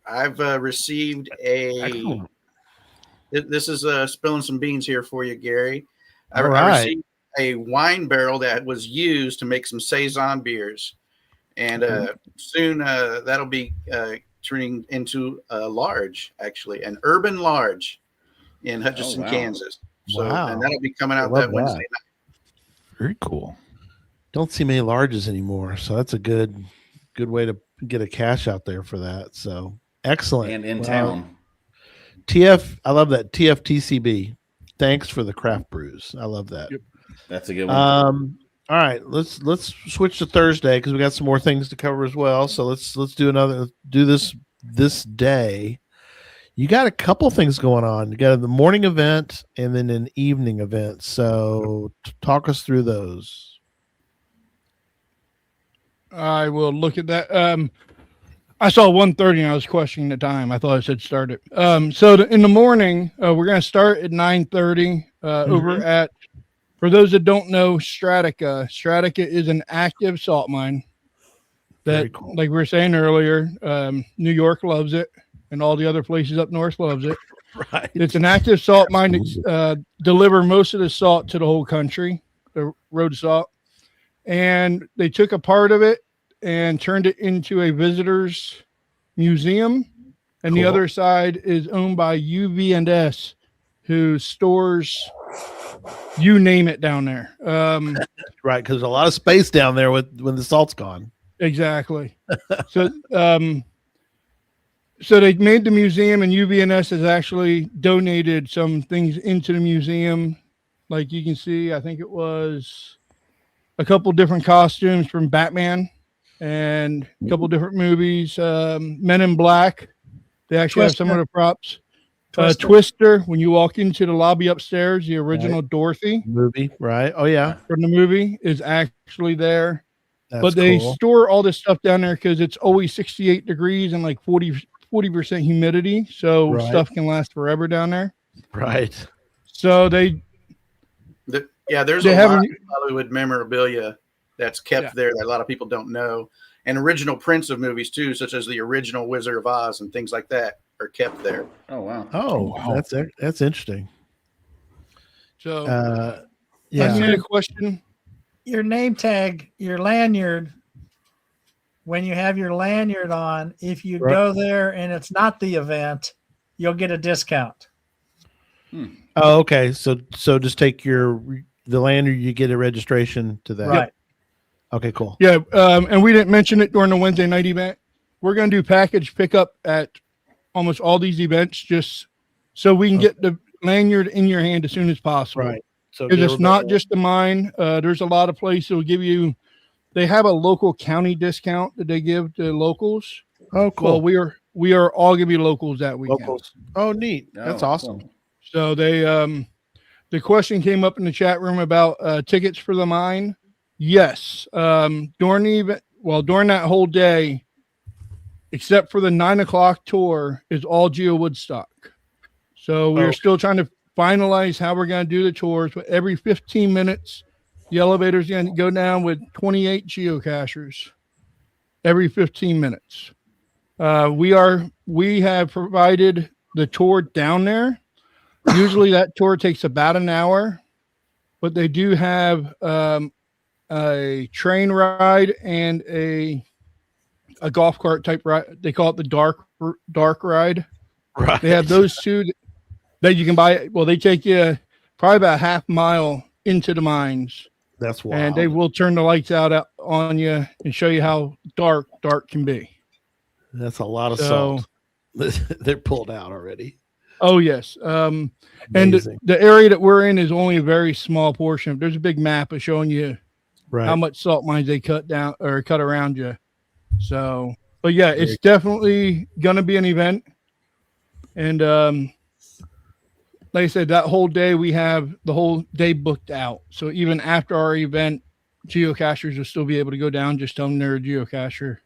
I've received Excellent. This is spilling some beans here for you, Gary. I received a wine barrel that was used to make some Saison beers. And soon that'll be turning into a large, actually, an urban large in Hutchinson, Kansas. So, and that'll be coming out that Wednesday night. Very cool. Don't see many larges anymore, so that's a good way to get a cache out there for that. So excellent. And in town. TF, I love that. TFTCB. Thanks for the craft brews. I love that. Yep. That's a good one. All right, let's switch to Thursday because we got some more things to cover as well. So let's do this day. You got a couple things going on. You got the morning event and then an evening event. So talk us through those. I will look at that. I saw 1:30 and I was questioning the time. I thought I said start it. So in the morning, we're going to start at 9:30 over at, for those that don't know, Stratica. Stratica is an active salt mine that, cool, like we were saying earlier, New York loves it, and all the other places up north loves it. Right. It's an active salt mine that deliver most of the salt to the whole country, the road salt. And they took a part of it and turned it into a visitors museum. And the other side is owned by UV&S, who stores, you name it, down there. Right, because there's a lot of space down there when the salt's gone. Exactly. So they made the museum, and UV&S has actually donated some things into the museum. Like you can see, I think it was a couple different costumes from Batman and a couple different movies. Men in Black. They actually have some of the props. Twister, when you walk into the lobby upstairs, the original Dorothy movie, right? Oh yeah, from the movie is actually there. That's but they cool. store all this stuff down there because it's always 68 degrees and like 40 40% humidity, so Right. stuff can last forever down there. Right. So there's There's They a lot of haven't- Hollywood memorabilia that's kept there that a lot of people don't know, and original prints of movies too, such as the original Wizard of Oz and things like that, are kept there. Oh wow. Oh, wow. that's interesting. so Yeah. I see a question. Your name tag, your lanyard, when you have your lanyard on, if you Right. go there and it's not the event, you'll get a discount. Oh, okay. So just take the lanyard, you get a registration to that. Right. Okay, cool. Yeah, and we didn't mention it during the Wednesday night event. We're going to do package pickup at almost all these events, just so we can get the lanyard in your hand as soon as possible. Right. So Because it's everybody- not just the mine. There's a lot of places that will give you. They have a local county discount that they give to locals. Oh, cool. Well, we are all going to be locals that weekend. Locals. Oh, neat. That's Oh, awesome. cool. So they the question came up in the chat room about tickets for the mine. Yes. During the event, during that whole day, except for the 9:00 tour, is all GeoWoodstock. So we're still trying to finalize how we're going to do the tours. But every 15 minutes, the elevator's going to go down with 28 geocachers. Every 15 minutes. We have provided the tour down there. Usually that tour takes about an hour, but they do have a train ride and a golf cart type ride. They call it the dark ride. Right. They have those two that you can buy. Well, they take you probably about a half mile into the mines, That's wild. and they will turn the lights out on you and show you how dark can be. That's a lot of So- salt. They're pulled out already. Oh yes. And Amazing. the area that we're in is only a very small portion. There's a big map of showing you Right. how much salt mines they cut down or cut around you. So, but yeah, it's definitely gonna be an event. And like I said, that whole day we have the whole day booked out. So even after our event, geocachers will still be able to go down. Just tell them they're a geocacher.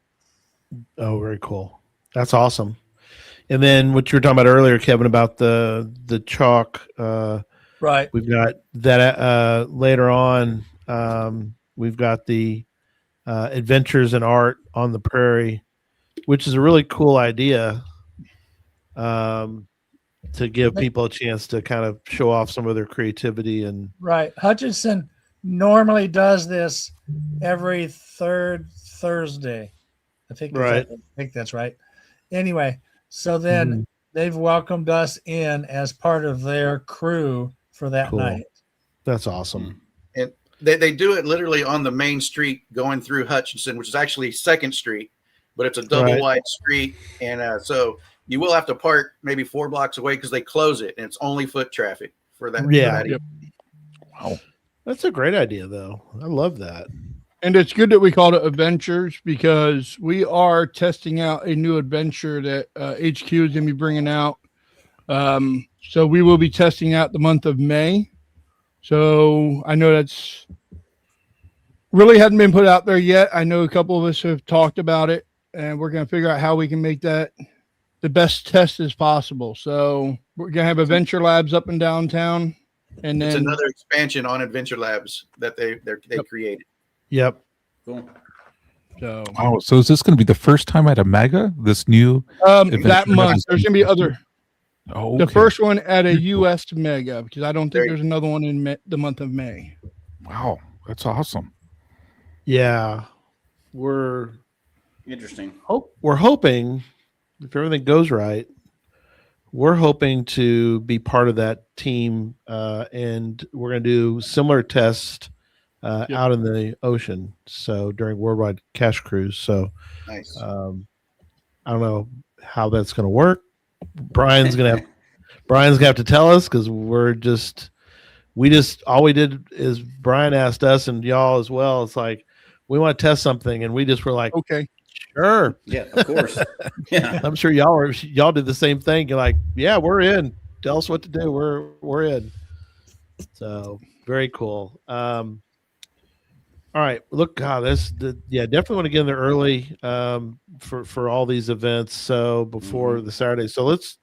Oh, very cool. That's awesome. And then what you were talking about earlier, Kevin, about the chalk. Right. We've got that later on. We've got the Adventures in Art on the Prairie, which is a really cool idea to give people a chance to kind of show off some of their creativity. And Right. Hutchinson normally does this every third Thursday. I think that's right. Anyway, so then they've welcomed us in as part of their crew for that Cool. night. that's awesome. And they do it literally on the main street going through Hutchinson, which is actually 2nd Street, but it's a double Right. wide street. And so you will have to park maybe 4 blocks away because they close it and it's only foot traffic for that. Yeah. For that. Wow. That's a great idea, though. I love that. And it's good that we call it adventures because we are testing out a new adventure that HQ is going to be bringing out. So we will be testing out the month of May. So I know that's really hadn't been put out there yet. I know a couple of us have talked about it, and we're going to figure out how we can make that the best test as possible. So we're going to have Adventure Labs up in downtown. And It's then another expansion on Adventure Labs that they created. Yep. Cool. so Wow. So is this going to be the first time at a mega? This new? that Adventure month, Labs. there's going to be other. Oh, The first one at a U.S. mega because I don't think There- there's another one in the month of May. Wow. That's awesome. Yeah. We're Interesting. hoping, if everything goes right, we're hoping to be part of that team, and we're going to do similar tests out in the ocean. So during Worldwide Cache Cruise. So Nice. I don't know how that's going to work. Brian's gonna have to tell us because all we did is Brian asked us and y'all as well. It's like we want to test something, and we just were like, Okay. sure. Yeah, of course. Yeah. I'm sure y'all did the same thing. You're like, yeah, we're in. Tell us what to do. We're in. So very cool. All right. Look, definitely want to get in there early for all these events. So before the Saturday. So let's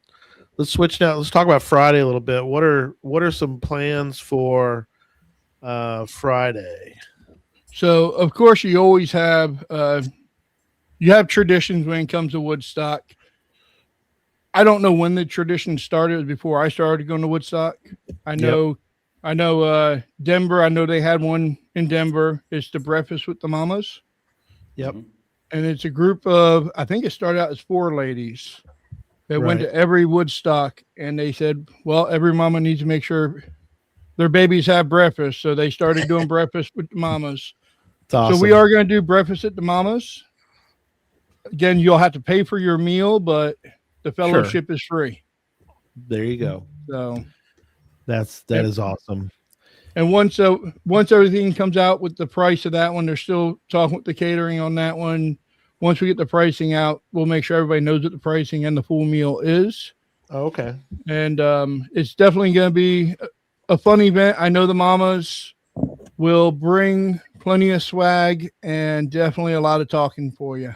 switch now. Let's talk about Friday a little bit. What are some plans for Friday? So of course you always have traditions when it comes to Woodstock. I don't know when the tradition started. It was before I started going to Woodstock. I know Denver. I know they had one in Denver. It's the Breakfast with the Mamas. Yep. And it's a group of, I think it started out as 4 ladies that went to every Woodstock, and they said, well, every mama needs to make sure their babies have breakfast. So they started doing Breakfast with the Mamas. Awesome. So we are going to do Breakfast at the Mamas. Again, you'll have to pay for your meal, but the fellowship is free. There you go. So that is awesome. And once everything comes out with the price of that one, they're still talking with the catering on that one. Once we get the pricing out, we'll make sure everybody knows what the pricing and the full meal is. Oh, okay. And it's definitely going to be a fun event. I know the mamas will bring plenty of swag and definitely a lot of talking for you.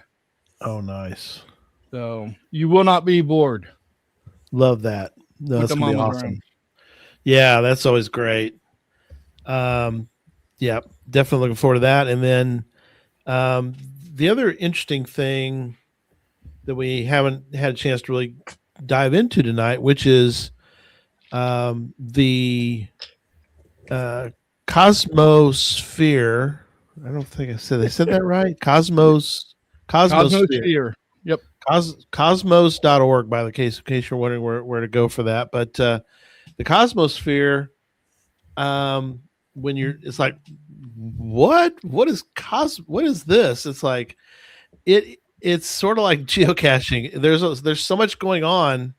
Oh, nice. So you will not be bored. Love that. No, that's gonna be awesome. Around. Yeah, that's always great. Yeah, definitely looking forward to that. And then the other interesting thing that we haven't had a chance to really dive into tonight, which is the Cosmosphere. I don't think I said that right. Cosmosphere. Yep. Cosmos.org, in case you're wondering where to go for that. But the Cosmosphere, it's like, what is this? It's like it's sort of like geocaching. There's so much going on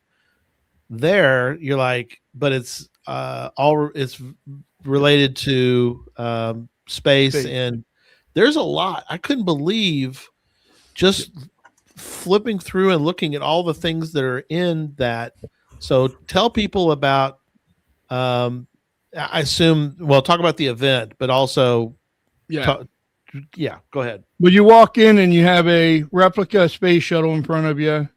there. You're like, but it's it's related to space, and there's a lot. I couldn't believe just flipping through and looking at all the things that are in that. So tell people about I assume, talk about the event, but also go ahead. Well, you walk in and you have a replica space shuttle in front of you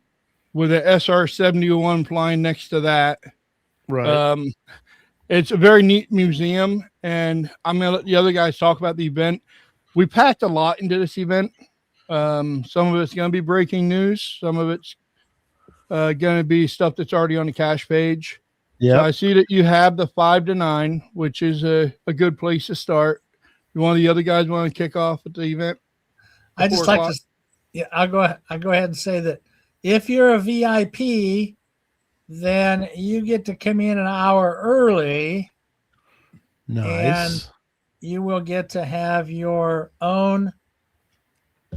with an SR-71 flying next to that. Right. It's a very neat museum, and I'm going to let the other guys talk about the event. We packed a lot into this event. Some of it's going to be breaking news. Some of it's going to be stuff that's already on the cache page. Yeah. So I see that you have the 5 to 9, which is a good place to start. You one of the other guys want to kick off at the event? I just like to, I'll go ahead and say that if you're a VIP, then you get to come in an hour early. Nice. And you will get to have your own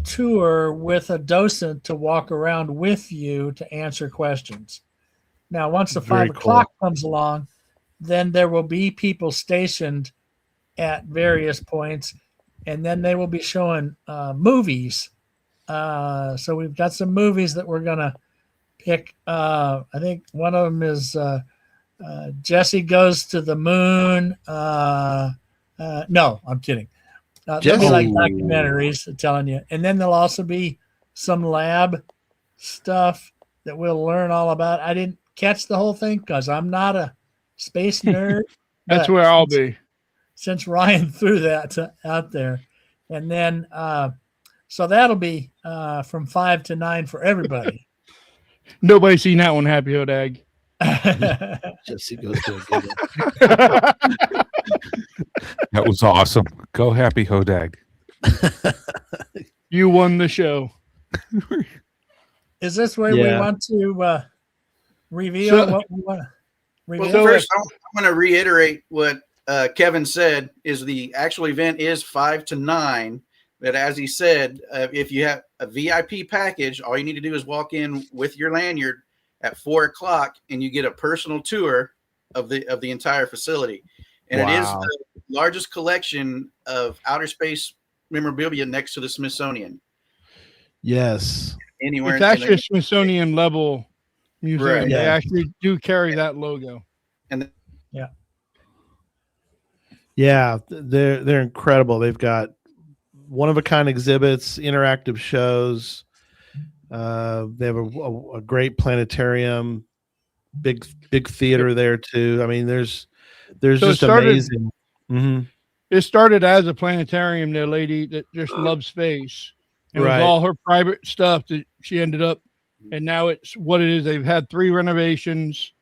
tour with a docent to walk around with you to answer questions. Now, once the 5 o'clock comes along, then there will be people stationed at various points, and then they will be showing movies. So we've got some movies that we're going to pick. I think one of them is Jesse Goes to the Moon. No, I'm kidding. They'll be like documentaries, I'm telling you. And then there'll also be some lab stuff that we'll learn all about. I didn't catch the whole thing because I'm not a space nerd. That's where I'll be. Since Ryan threw that out there. And then, so that'll be from 5 to 9 for everybody. Nobody's seen that one, Happy Hodag. Jesse Goes to a good one. That was awesome. Go Happy Hodag. You won the show. Is this where we want to reveal what we want to reveal? Well, first, I'm going to reiterate what Kevin said, is the actual event is 5 to 9. That, as he said, if you have a VIP package, all you need to do is walk in with your lanyard at 4 o'clock, and you get a personal tour of the entire facility. And it is the largest collection of outer space memorabilia next to the Smithsonian. Yes. Anywhere. It's actually a Smithsonian level museum. Right. They actually do carry that logo. And yeah, they're incredible. They've got one-of-a-kind exhibits, interactive shows. They have a great planetarium, big theater there too. I mean, there's So just amazing. Mhm. It started as a planetarium. The lady that just loves space. It was Right. all her private stuff that she ended up, and now it's what it is. They've had 3 renovations.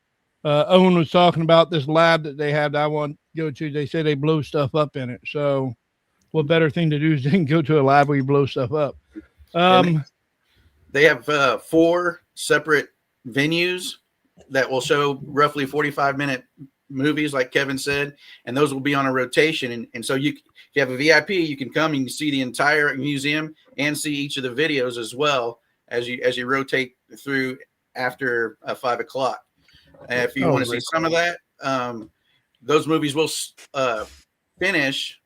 Owen was talking about this lab that they have that I want to go to. They say they blow stuff up in it. So what better thing to do than go to a lab where you blow stuff up? They have 4 separate venues that will show roughly 45-minute movies, like Kevin said, and those will be on a rotation. And so if you have a VIP, you can come and you can see the entire museum and see each of the videos as well as you rotate through after 5 o'clock. And if you want to see some of that, those movies will finish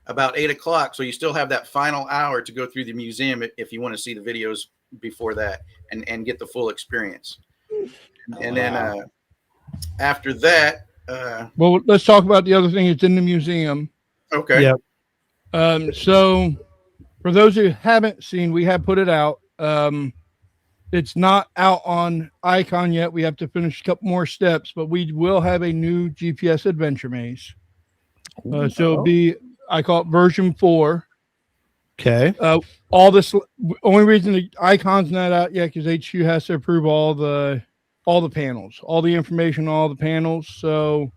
about 8 o'clock. So you still have that final hour to go through the museum if you want to see the videos before that and get the full experience. And then after that, well, let's talk about the other thing that's in the museum. Okay. Yeah. So for those who haven't seen, we have put it out. It's not out on Icon yet. We have to finish a couple more steps, but we will have a new GPS adventure maze. So it'll be, I call it version 4. Okay. All this, only reason the Icon's not out yet because HQ has to approve all the panels, all the information, all the panels. So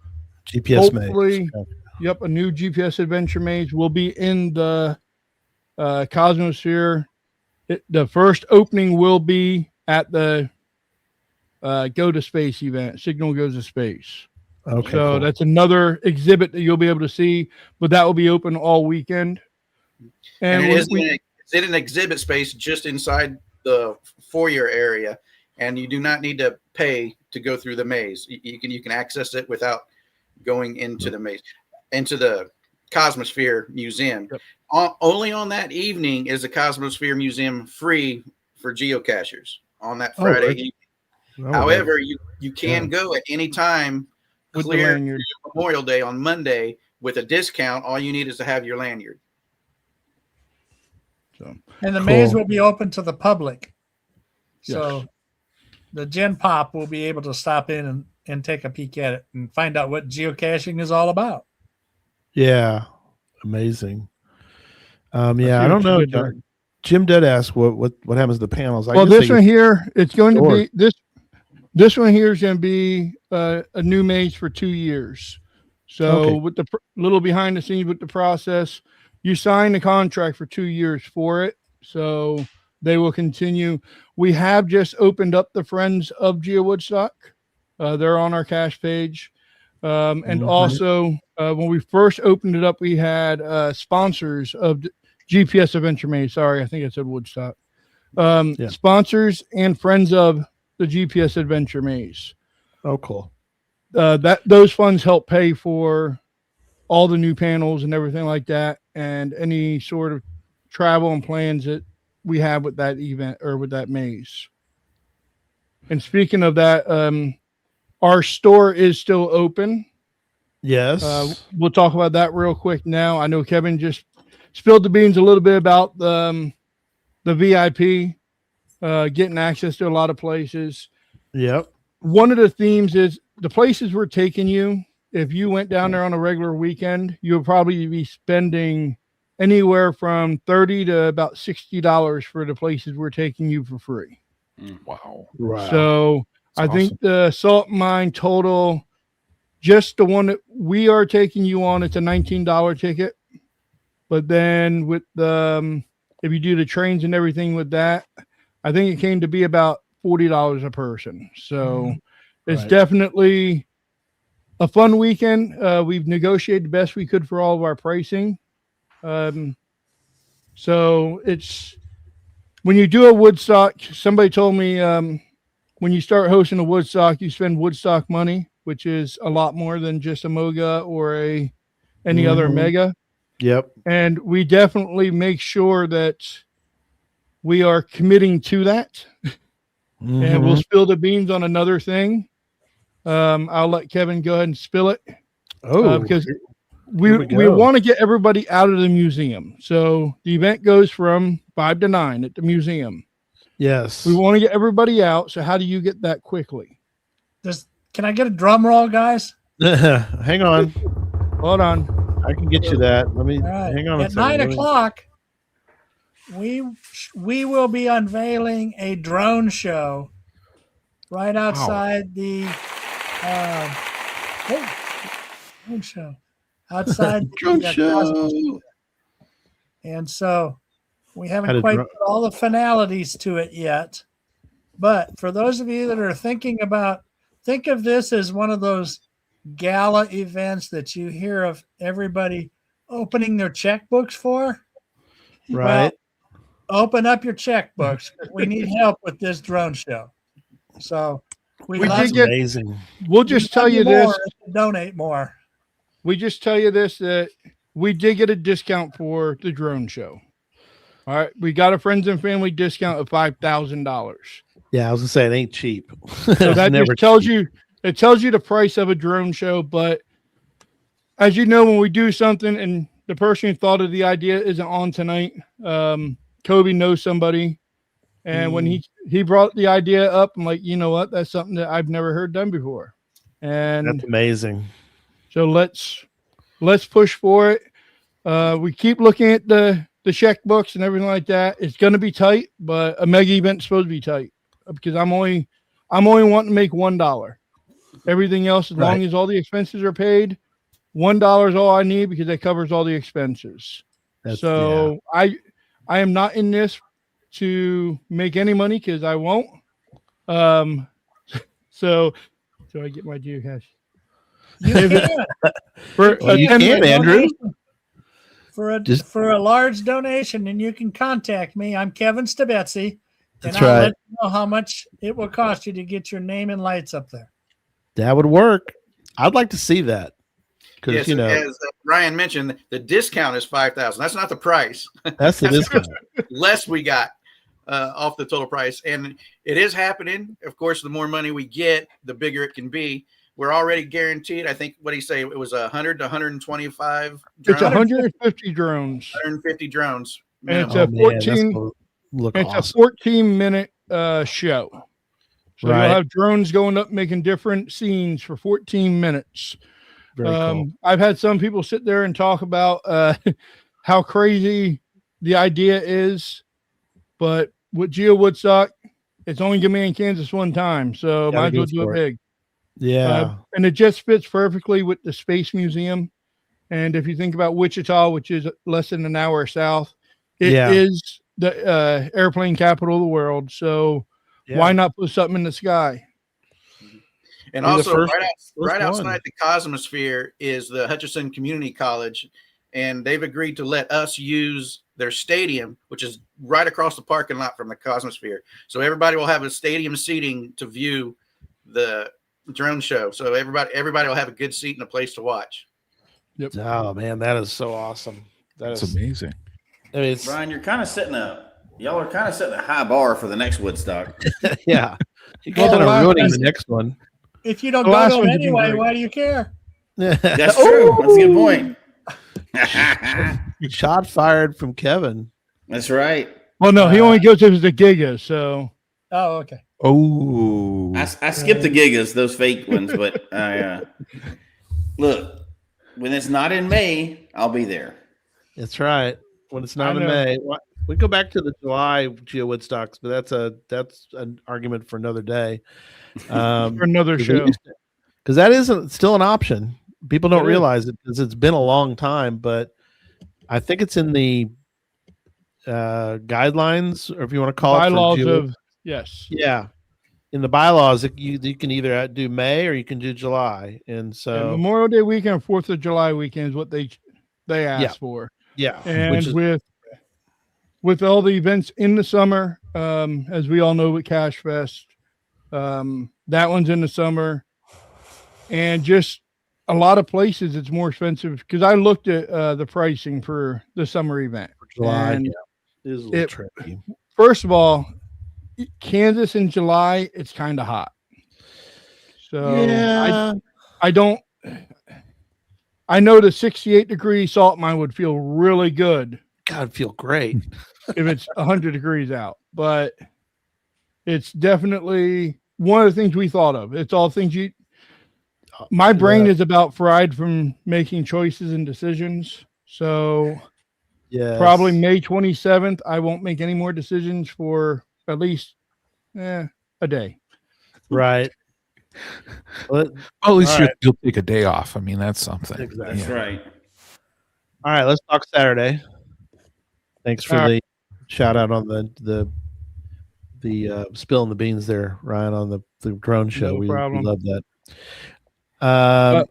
GPS hopefully, maze. Yep, a new GPS adventure maze will be in the Cosmosphere. The first opening will be at the Go to Space event. Signal Goes to Space. Okay. So cool. that's another exhibit that you'll be able to see, but that will be open all weekend. And it's in an exhibit space just inside the foyer area, and you do not need to pay to go through the maze. You can access it without going into the maze, into the Cosmosphere Museum. Yep. Only on that evening is the Cosmosphere Museum free for geocachers on that Friday evening. However, you can go at any time With the clear lanyard. Memorial Day on Monday with a discount. All you need is to have your lanyard. So, And the maze will be open to the public. So Yes. the Gen Pop will be able to stop in and take a peek at it and find out what geocaching is all about. Yeah. Amazing. I see don't what know. you did there. Jim did ask what happens to the panels. Well, this one here, it's going to be this one here is going to be a new maze for 2 years. So Okay. with the little behind the scenes with the process, you sign the contract for 2 years for it. So they will continue. We have just opened up the Friends of GeoWoodstock. They're on our cache page. And also, when we first opened it up, we had sponsors of GPS Adventure Maze. Sorry, I think I said Woodstock. Sponsors and friends of the GPS Adventure Maze. Oh, cool. Those funds help pay for all the new panels and everything like that, and any sort of travel and plans that we have with that event or with that maze. And speaking of that, our store is still open. Yes. We'll talk about that real quick now. I know Kevin just spilled the beans a little bit about the VIP, getting access to a lot of places. Yep. One of the themes is the places we're taking you. If you went down there on a regular weekend, you'll probably be spending anywhere from $30 to about $60 for the places we're taking you for free. Wow. Right. So That's I think the Salt Mine total, just the one that we are taking you on, it's a $19 ticket. But then with the, if you do the trains and everything with that, I think it came to be about $40 a person. So it's definitely a fun weekend. We've negotiated the best we could for all of our pricing. So it's, when you do a Woodstock, somebody told me, when you start hosting a Woodstock, you spend Woodstock money, which is a lot more than just a Moga or any other mega. Yep. And we definitely make sure that we are committing to that. And we'll spill the beans on another thing. I'll let Kevin go ahead and spill it. Oh, Because we want to get everybody out of the museum. So the event goes from 5 to 9 at the museum. Yes. We want to get everybody out. So how do you get that quickly? Can I get a drum roll, guys? Hang on. Hold on. I can get you that. Let me Right. hang on. At 9 o'clock, we will be unveiling a drone show right outside the drone show outside Drone the show. and so we Had haven't a quite dro- put all the finalities to it yet. But for those of you that are think of this as one of those gala events that you hear of everybody opening their checkbooks for. Right. Well, open up your checkbooks. We need help with this drone show. So We did get amazing. We'll just tell you this. Donate more. We just tell you this, that we did get a discount for the drone show. All right. We got a friends and family discount of $5,000. Yeah, I was gonna say it ain't cheap. So that just tells you the price of a drone show. But as you know, when we do something and the person who thought of the idea isn't on tonight, Kobe knows somebody. And when he brought the idea up, I'm like, you know what? That's something that I've never heard done before. And that's amazing. So let's push for it. We keep looking at the checkbooks and everything like that. It's going to be tight, but a mega event's supposed to be tight because I'm only wanting to make $1. Everything else, as long as all the expenses are paid, $1 is all I need because that covers all the expenses. I am not in this to make any money because I won't. So I get my geocache. You can. Andrew. For a large donation, and you can contact me. I'm Kevin Stabetsy, and That's I'll right. let you know how much it will cost you to get your name and lights up there. That would work. I'd like to see that because Yes, as Ryan mentioned, the discount is $5,000. That's not the price. that's the discount. Less we got off the total price, and it is happening. Of course, the more money we get, the bigger it can be. We're already guaranteed. I think what he say it was 100 to 125. Drones. It's 150 drones. 150 drones. And Minimum. it's a 14-minute show. So you'll have drones going up making different scenes for 14 minutes. Very cool. I've had some people sit there and talk about how crazy the idea is, but with GeoWoodstock, it's only going to be in Kansas one time, so might as well do it big. Yeah. And it just fits perfectly with the Space Museum. And if you think about Wichita, which is less than an hour south, it is the airplane capital of the world. So why not put something in the sky? And also, right outside the Cosmosphere is the Hutchinson Community College, and they've agreed to let us use their stadium, which is right across the parking lot from the Cosmosphere. So everybody will have a stadium seating to view the drone show. So everybody will have a good seat and a place to watch. Yep. Oh man, that is so awesome. That's amazing. I mean, Brian, y'all are kind of setting a high bar for the next Woodstock. Yeah. You guys are ruining the next one. If you don't go to it anyway, why do you care? That's true. That's a good point. Shot fired from Kevin. That's right. Well, no, he only goes to the Giga, so. Oh, okay. Oh, I skipped the Gigas, those fake ones, but look, when it's not in May, I'll be there. That's right. When it's not in May, we go back to the July GeoWoodstocks, but that's an argument for another day. For another show, because that isn't still an option. People don't realize it because it's been a long time, but I think it's in the guidelines, or if you want to call it bylaws of in the bylaws, you can either do May or you can do July, and so Memorial Day weekend, 4th of July weekend is what they asked for. Yeah, and with all the events in the summer, as we all know with Cache Fest, that one's in the summer, and just a lot of places it's more expensive because I looked at the pricing for the summer event. July, and it is a little tricky. First of all, Kansas in July, it's kind of hot. So I know the 68-degree salt mine would feel really good God, feel great. if it's 100 degrees out, but it's definitely one of the things we thought of. It's all things my brain is about fried from making choices and decisions. So Yeah, probably May 27th, I won't make any more decisions for at least a day. Right. Well, At least all right. you'll take a day off. I mean, that's something. Exactly. That's right. All right, let's talk Saturday. Thanks for All the shout out on the spilling the beans there, Ryan, on the drone show. No we problem. love that.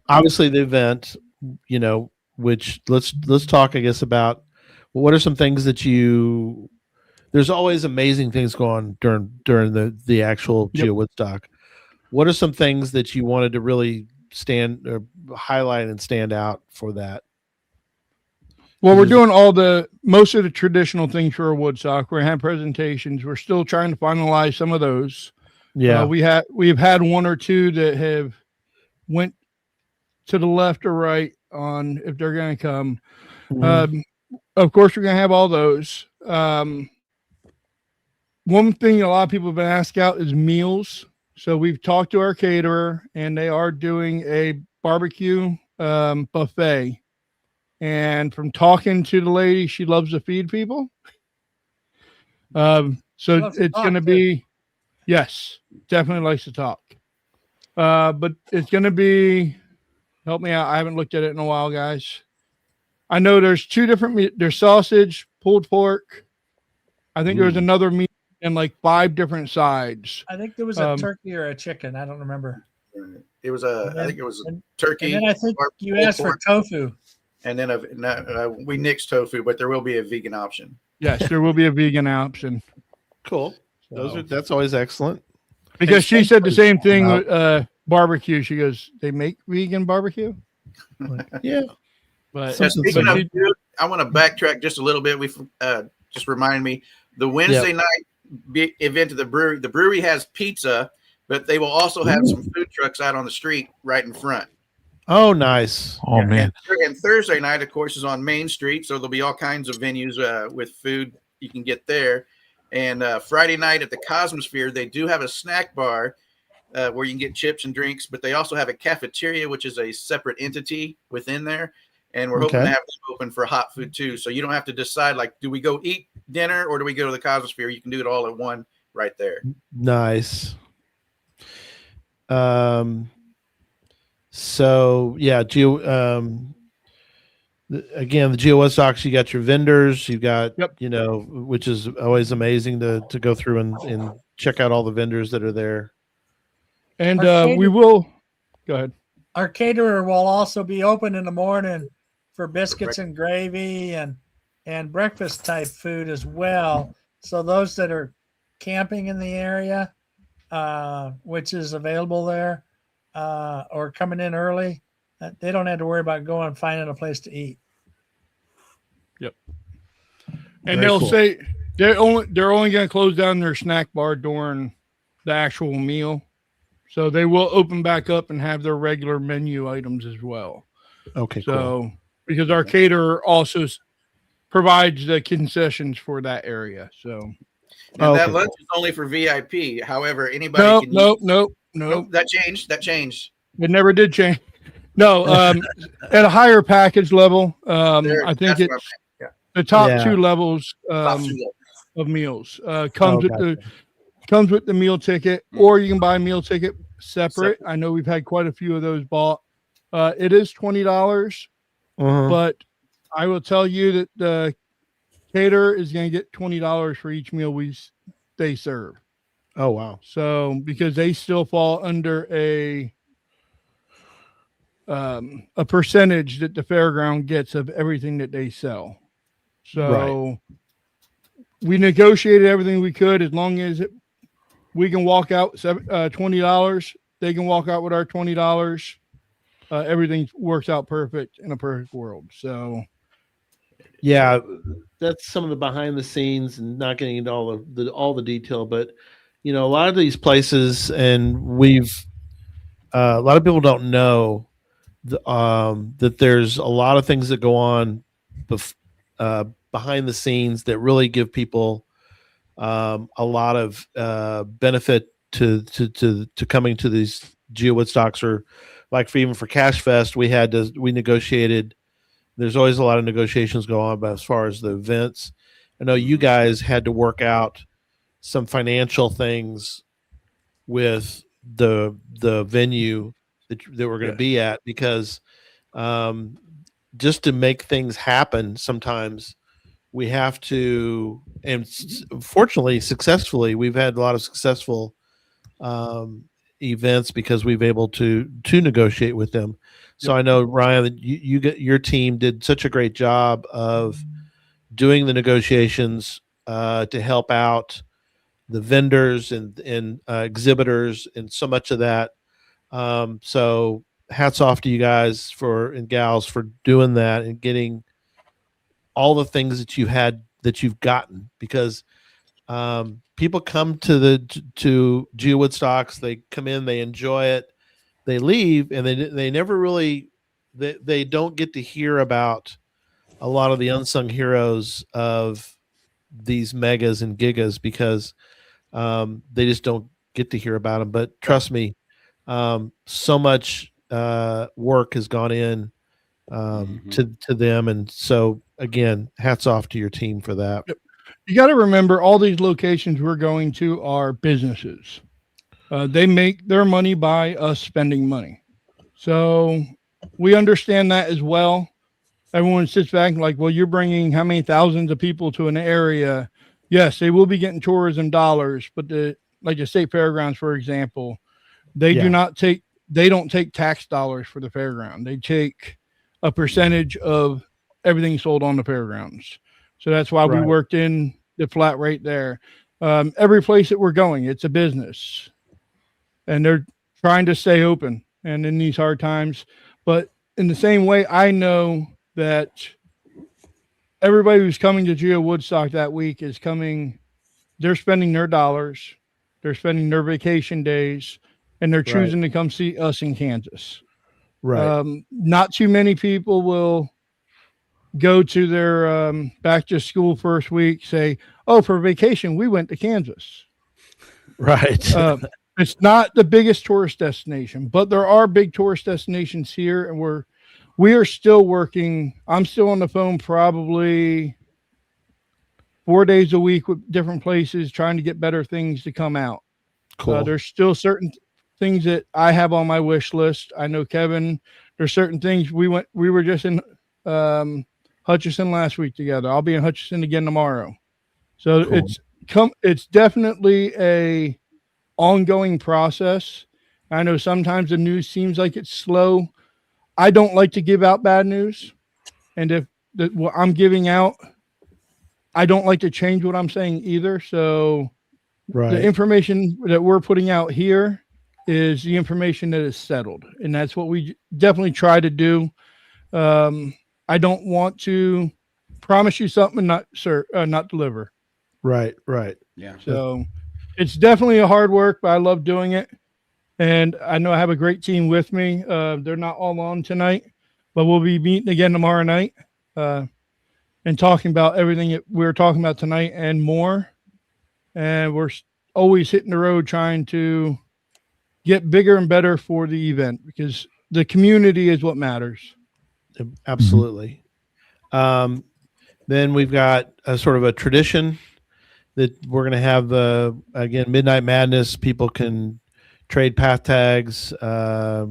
Obviously, the event, which let's talk, I guess, about what are some things that there's always amazing things going on during the actual GeoWoodstock. What are some things that you wanted to really highlight and stand out for that? Well, we're doing most of the traditional things for a Woodstock. We're having presentations. We're still trying to finalize some of those. Yeah. We've had one or two that have went to the left or right on if they're going to come. Of course, we're going to have all those. One thing a lot of people have been asked out is meals. So we've talked to our caterer, and they are doing a barbecue buffet. And from talking to the lady, she loves to feed people. So it's going to be, yes, definitely likes to talk. But it's going to be, help me out. I haven't looked at it in a while, guys. I know there's two different meat. There's sausage, pulled pork. I think there was another meat and like 5 different sides. I think there was a turkey or a chicken. I don't remember. It was I think it was a turkey. And then I think you asked for tofu. And then we nixed tofu, but there will be a vegan option. Yes, there will be a vegan option. Cool. That's always excellent. Because she said the same thing with barbecue. She goes, they make vegan barbecue? Yeah. But speaking of food, I want to backtrack just a little bit. We just remind me the Wednesday night event of the brewery. The brewery has pizza, but they will also have some food trucks out on the street right in front. Oh, nice. Oh, man. And Thursday night, of course, is on Main Street. So there'll be all kinds of venues with food you can get there. And Friday night at the Cosmosphere, they do have a snack bar where you can get chips and drinks, but they also have a cafeteria, which is a separate entity within there. And we're hoping to have them open for hot food too. So you don't have to decide, like, do we go eat dinner or do we go to the Cosmosphere? You can do it all at one right there. Nice. So yeah, again, the GeoWoodstocks, you got your vendors, you got, which is always amazing to go through and check out all the vendors that are there. And we will go ahead. Our caterer will also be open in the morning for biscuits and gravy and breakfast type food as well. So those that are camping in the area, which is available there, or coming in early, they don't have to worry about going and finding a place to eat. Yep. And they'll say they're only going to close down their snack bar during the actual meal. So they will open back up and have their regular menu items as well. Okay. So because our caterer also provides the concessions for that area. So that lunch is only for VIP. However, anybody can Nope. That changed. It never did change. No, at a higher package level, I think it's the top 2 levels of meals. Comes with the meal ticket, or you can buy a meal ticket separate. I know we've had quite a few of those bought. It is $20, but I will tell you that the caterer is going to get $20 for each meal they serve. Oh, wow. So because they still fall under a percentage that the fairground gets of everything that they sell. So we negotiated everything we could, as long as we can walk out $20, they can walk out with our $20. Everything works out perfect in a perfect world. So yeah, that's some of the behind the scenes and not getting into all the detail, but a lot of these places, and a lot of people don't know that there's a lot of things that go on behind the scenes that really give people a lot of benefit to coming to these GeoWoodstocks, or like even for Cache Fest, we negotiated. There's always a lot of negotiations go on, but as far as the events, I know you guys had to work out some financial things with the venue that we're going to be at, because just to make things happen, sometimes we have to, and fortunately, successfully, we've had a lot of successful events because we've able to negotiate with them. So I know, Ryan, that your team did such a great job of doing the negotiations to help out the vendors and exhibitors and so much of that. So hats off to you guys and gals for doing that and getting all the things that you've gotten, because people come to GeoWoodstocks, they come in, they enjoy it, they leave, and they never really they don't get to hear about a lot of the unsung heroes of these megas and gigas, because they just don't get to hear about them. But trust me, so much work has gone in to them, and so again, hats off to your team for that. You got to remember, all these locations we're going to are businesses. They make their money by us spending money. So we understand that as well. Everyone sits back and like, well, you're bringing how many thousands of people to an area? Yes, they will be getting tourism dollars, but like the state fairgrounds, for example, they don't take tax dollars for the fairground. They take a percentage of everything sold on the fairgrounds. So that's why we worked in the flat rate there. Every place that we're going, it's a business, and they're trying to stay open and in these hard times. But in the same way, I know that everybody who's coming to GeoWoodstock that week is coming, they're spending their dollars, they're spending their vacation days, and they're choosing to come see us in Kansas. Not too many people will go to their back to school first week, say, oh, for vacation, we went to Kansas. It's not the biggest tourist destination, but there are big tourist destinations here, and we are still working. I'm still on the phone probably 4 days a week with different places, trying to get better things to come out. Cool. There's still certain things that I have on my wish list. I know Kevin, there's certain things we were just in Hutchinson last week together. I'll be in Hutchinson again tomorrow. So it's definitely a ongoing process. I know sometimes the news seems like it's slow. I don't like to give out bad news. And if what I'm giving out, I don't like to change what I'm saying either. So the information that we're putting out here is the information that is settled. And that's what we definitely try to do. I don't want to promise you something and not deliver. Right. Yeah. So it's definitely a hard work, but I love doing it. And I know I have a great team with me. They're not all on tonight, but we'll be meeting again tomorrow night and talking about everything that we're talking about tonight and more. And we're always hitting the road trying to get bigger and better for the event, because the community is what matters. Absolutely. Then we've got a sort of a tradition that we're going to have again, Midnight Madness. People can trade path tags or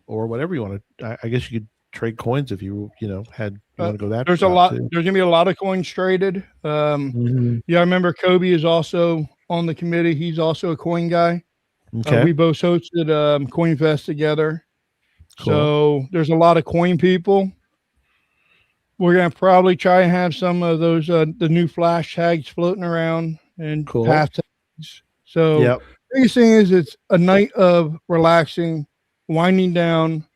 whatever you want to. I guess you could trade coins if you want to go that. There's a lot. Too. There's going to be a lot of coins traded. Yeah, I remember Kobe is also on the committee. He's also a coin guy. Okay. We both hosted Coin Fest together. Cool. So there's a lot of coin people. We're going to probably try and have some of those, the new flash tags floating around and path tags. So the biggest thing is it's a night of relaxing, winding down.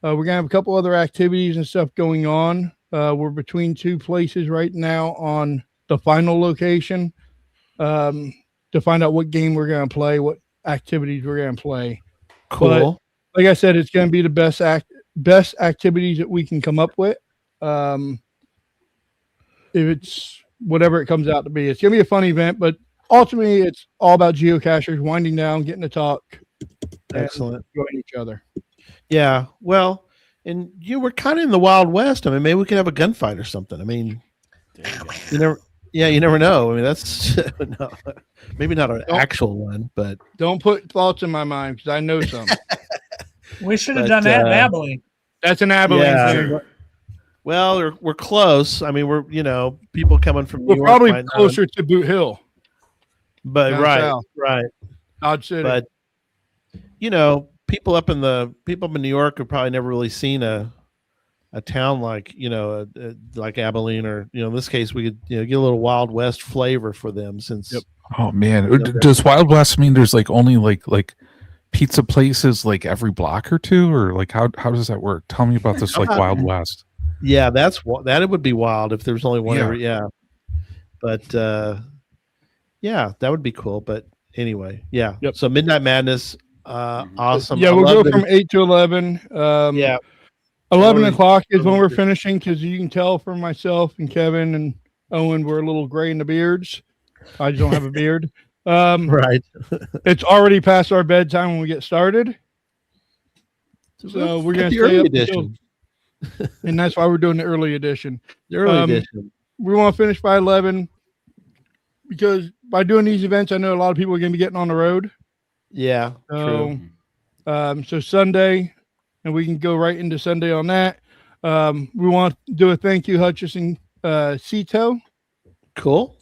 We're going to have a couple other activities and stuff going on. We're between two places right now on the final location to find out what game we're going to play, what activities we're going to play. Cool. But like I said, it's going to be the best activities that we can come up with. If it's whatever it comes out to be, it's gonna be a fun event, but ultimately it's all about geocachers winding down, getting to talk. Excellent. Enjoying each other. Yeah. Well, and you were kind of in the Wild West. I mean, maybe we could have a gunfight or something. I mean, you never know. I mean, that's no, maybe not an actual one, but Don't put thoughts in my mind because I know some. We should have But, done that in Abilene. That's an Abilene Yeah. thing. well, we're close. I mean, we're people coming from New We're York probably might not- closer to Boot Hill, but down right, south. right. Dodge City. But people up in New York have probably never really seen a town like like Abilene, or in this case we could get a little Wild West flavor for them since. Yep. Oh man, does Wild West mean there's like only like pizza places like every block or two, or like how does that work? Tell me about this like Wild West. Yeah, that it would be wild if there's only one Yeah. every But yeah, that would be cool. But anyway, yeah. Yep. So Midnight Madness, awesome. Yeah, I we'll love go that from 8 to 11. Yeah. 11 Already- o'clock is when we're finishing because you can tell from myself and Kevin and Owen we're a little gray in the beards. I just don't have a beard. Right. It's already past our bedtime when we get started. So we're going the to stay early up edition. and that's why we're doing the early edition. The early Um, edition. We want to finish by 11 because by doing these events, I know a lot of people are going to be getting on the road. Yeah. So, True. so Sunday, and we can go right into Sunday on that. We want to do a thank you, Hutchinson Cito. Cool.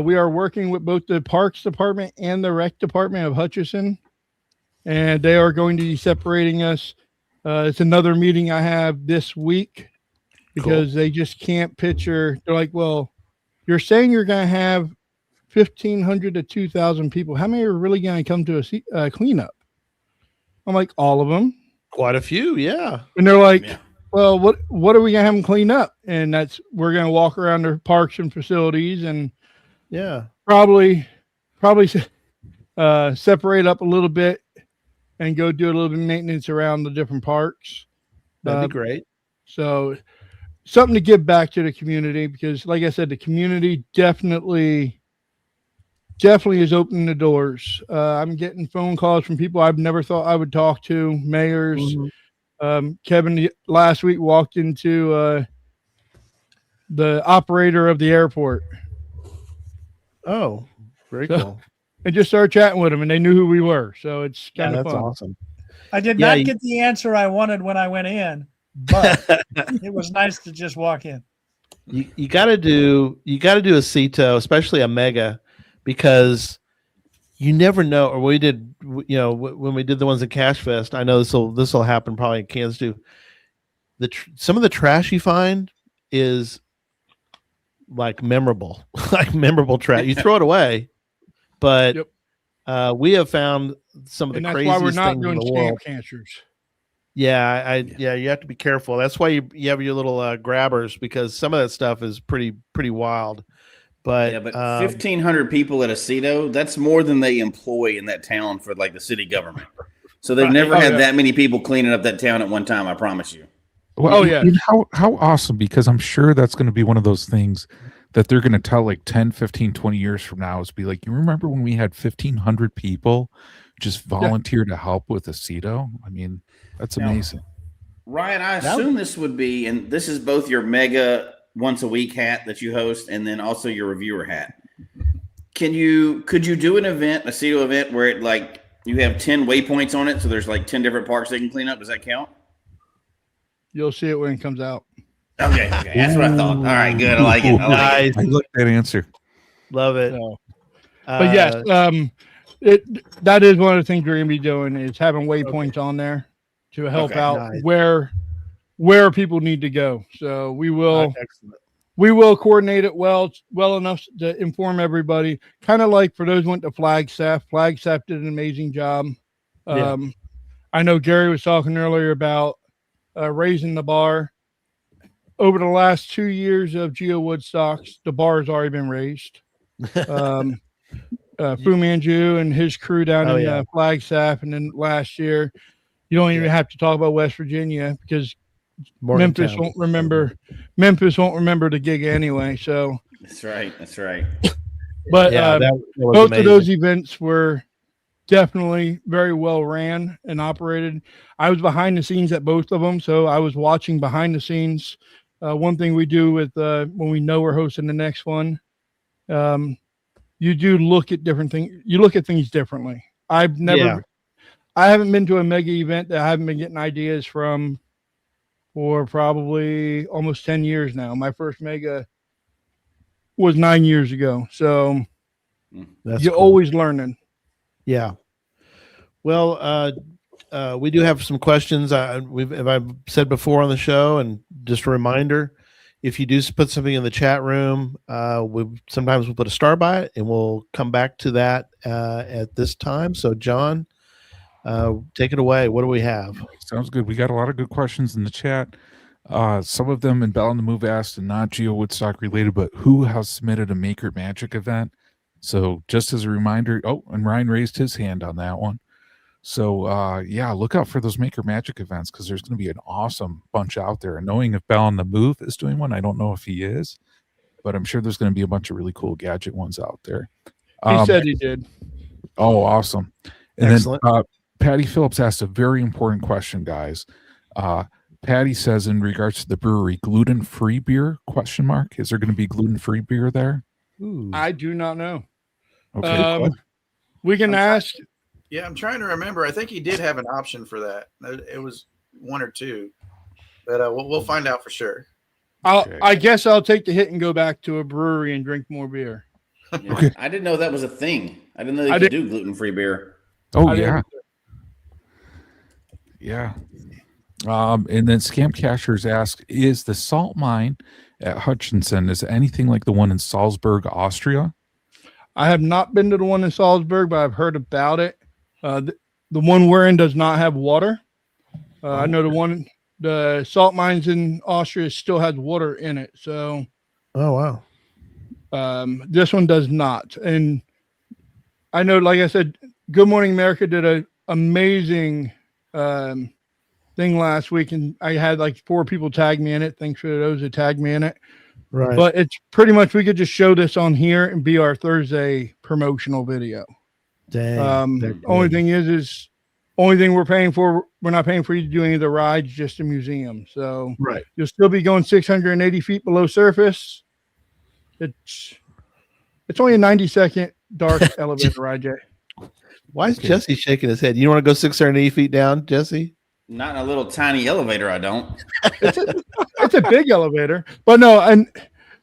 We are working with both the Parks Department and the Rec Department of Hutchinson, and they are going to be separating us. It's another meeting I have this week because they just can't picture. They're like, well, you're saying you're going to have 1,500 to 2,000 people. How many are really going to come to a cleanup? I'm like, all of them. Quite a few. Yeah. And they're like, well, what are we going to have them clean up? And we're going to walk around their parks and facilities and Yeah. probably separate up a little bit and go do a little bit of maintenance around the different parks. That'd be great. So something to give back to the community because, like I said, the community definitely is opening the doors. I'm getting phone calls from people I've never thought I would talk to, mayors. Mm-hmm. Kevin last week walked into the operator of the airport. Oh, very So- cool. And just started chatting with them, and they knew who we were. So it's kind of That's fun. awesome. I did Yeah, not get the answer I wanted when I went in, but it was nice to just walk in. You got to do a CETO, especially a mega, because you never know. Or we did, when we did the ones at Cache Fest. I know this will happen probably in Kansas too. Some of the trash you find is like memorable, like memorable trash. You throw it away, but we have found some of the And that's craziest why we're not things in doing the world. scam cancers. Yeah, you have to be careful. That's why you have your little grabbers, because some of that stuff is pretty wild. But 1,500 people at a CETO, that's more than they employ in that town for like the city government. So they've never had that many people cleaning up that town at one time, I promise you. Well, how awesome, because I'm sure that's going to be one of those things that they're going to tell like 10, 15, 20 years from now is be like, you remember when we had 1,500 people just volunteer to help with a CETO? I mean, that's amazing. Ryan, I assume this would be, and this is both your mega once a week hat that you host and then also your reviewer hat. Could you do an event, a CETO event, where it like you have 10 waypoints on it, so there's like 10 different parks they can clean up? Does that count? You'll see it when it comes out. Okay, that's what I thought. All right, good. I like it. Nice. I like that answer. Love it. So, but yes, that is one of the things we're going to be doing is having waypoints on there to help out where people need to go. So we will coordinate it well enough to inform everybody. Kind of like for those who went to Flagstaff. Flagstaff did an amazing job. I know Gary was talking earlier about raising the bar. Over the last 2 years of GeoWoodstocks, the bar has already been raised. Fu Manchu and his crew down in Flagstaff, and then last year, You don't even have to talk about West Virginia because Memphis Morgantown. won't remember the gig anyway. So That's right. That's right. but that was both amazing. of those events were definitely very well ran and operated. I was behind the scenes at both of them, so I was watching behind the scenes. One thing we do with when we know we're hosting the next one, you do look at different things. You look at things differently. I haven't been to a mega event that I haven't been getting ideas from for probably almost 10 years now. My first mega was 9 years ago. So you're always learning. Yeah. Well, we do have some questions. I've said before on the show, and just a reminder, if you do put something in the chat room, sometimes we'll put a star by it, and we'll come back to that at this time. So, John, take it away. What do we have? Sounds good. We got a lot of good questions in the chat. Some of them in Bell on the Move asked, and not GeoWoodstock related, but who has submitted a Maker Magic event? So just as a reminder, and Ryan raised his hand on that one. So yeah, look out for those Maker Magic events because there's going to be an awesome bunch out there. And knowing if Bell on the Move is doing one, I don't know if he is, but I'm sure there's going to be a bunch of really cool gadget ones out there. He said he did. Oh, awesome. And Excellent. then Patty Phillips asked a very important question, guys. Patty says in regards to the brewery, gluten-free beer, ? Is there going to be gluten-free beer there? Ooh. I do not know. Okay. We can ask. Yeah, I'm trying to remember. I think he did have an option for that. It was one or two, but we'll find out for sure. I guess I'll take the hit and go back to a brewery and drink more beer. Yeah. Okay. I didn't know that was a thing. I didn't know they could do gluten-free beer. Oh, yeah. Yeah. And then Scam Cashers asked, is the salt mine at Hutchinson, is it anything like the one in Salzburg, Austria? I have not been to the one in Salzburg, but I've heard about it. The one we're in does not have water. I know the salt mines in Austria still has water in it. So, Oh, wow. this one does not. And I know, like I said, Good Morning America did an amazing thing last week, and I had like 4 people tag me in it. Thanks for those that tagged me in it. Right. But it's pretty much, we could just show this on here and be our Thursday promotional video. Dang. Only thing is only thing we're paying for, we're not paying for you to do any of the rides, just a museum. So Right. you'll still be going 680 feet below surface. It's only a 90-second dark elevator ride, Jay. Why is Jesse shaking his head? You want to go 680 feet down, Jesse? Not in a little tiny elevator, I don't. It's a big elevator, but no. And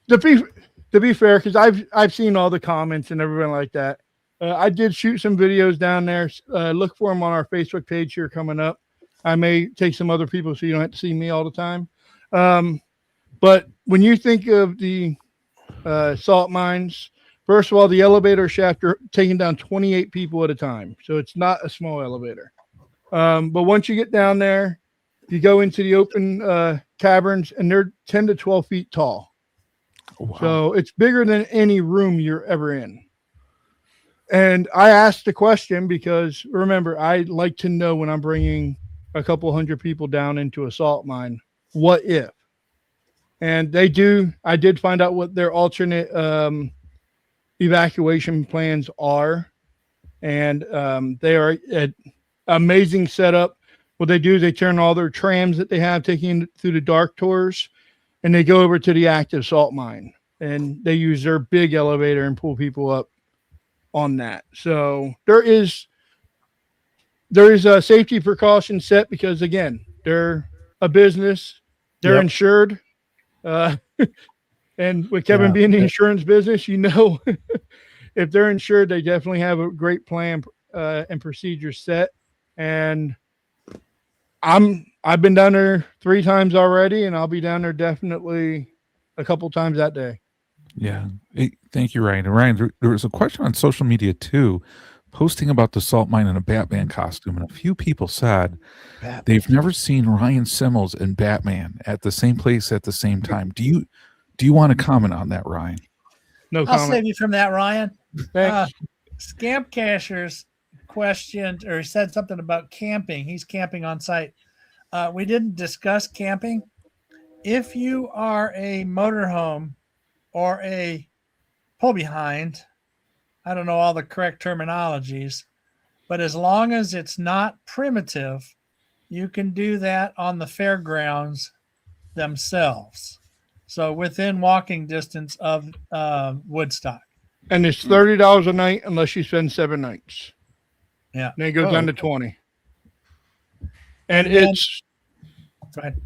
to be fair, because I've seen all the comments and everything like that. I did shoot some videos down there. Look for them on our Facebook page here coming up. I may take some other people so you don't have to see me all the time. But when you think of the salt mines, first of all, the elevator shaft are taking down 28 people at a time, so it's not a small elevator. But once you get down there, you go into the open caverns, and they're 10 to 12 feet tall. Wow. So it's bigger than any room you're ever in. And I asked the question because, remember, I like to know when I'm bringing a couple hundred people down into a salt mine, what if? And they do. I did find out what their alternate evacuation plans are. And they are an amazing setup. What they do is they turn all their trams that they have taking through the dark tours, and they go over to the active salt mine. And they use their big elevator and pull people up on that. So there is a safety precaution set because, again, they're a business, they're insured. And with Kevin being in the insurance business, if they're insured, they definitely have a great plan and procedure set. And I've been down there 3 times already, and I'll be down there definitely a couple times that day. Yeah. Hey, thank you, Ryan. And Ryan, there was a question on social media too, posting about the salt mine in a Batman costume. And a few people said they've never seen Ryan Simmels and Batman at the same place at the same time. Do you want to comment on that, Ryan? No I'll comment. save you from that, Ryan. Thanks. Scamp Cashers questioned or said something about camping. He's camping on site. We didn't discuss camping. If you are a motorhome or a pull behind, I don't know all the correct terminologies, but as long as it's not primitive, you can do that on the fairgrounds themselves. So within walking distance of Woodstock. And it's $30 a night unless you spend 7 nights. Yeah. Then it goes down to 20. And it's go ahead.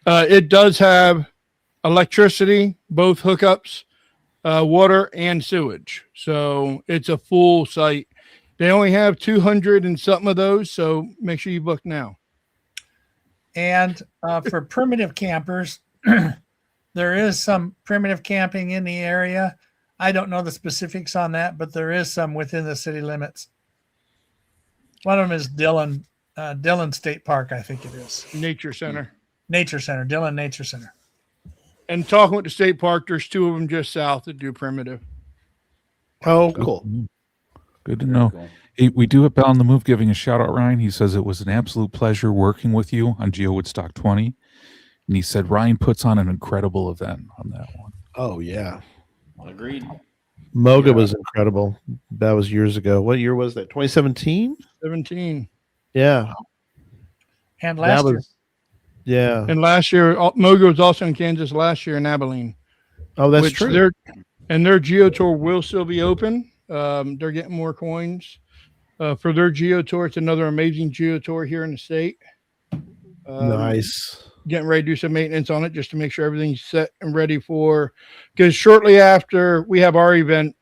It does have electricity, both hookups, water and sewage. So it's a full site. They only have 200 and something of those, so make sure you book now. And for primitive campers, there is some primitive camping in the area. I don't know the specifics on that, but there is some within the city limits. One of them is Dillon State Park, I think it is. Nature Center. Dillon Nature Center. And talking with the state park, there's 2 of them just south that do primitive. Oh, cool. Good to know. Cool. Hey, we do at Bell on the Move giving a shout out, Ryan. He says it was an absolute pleasure working with you on GeoWoodstock 20. And he said Ryan puts on an incredible event on that one. Oh, yeah. Agreed. Moga was incredible. That was years ago. What year was that? 2017? 17. Yeah. And last year. Yeah. And last year, Moga was also in Kansas last year in Abilene. Oh, that's true. Their Geo Tour will still be open. They're getting more coins. For their Geo Tour, it's another amazing Geo Tour here in the state. Nice. Getting ready to do some maintenance on it just to make sure everything's set and ready for, because shortly after we have our event,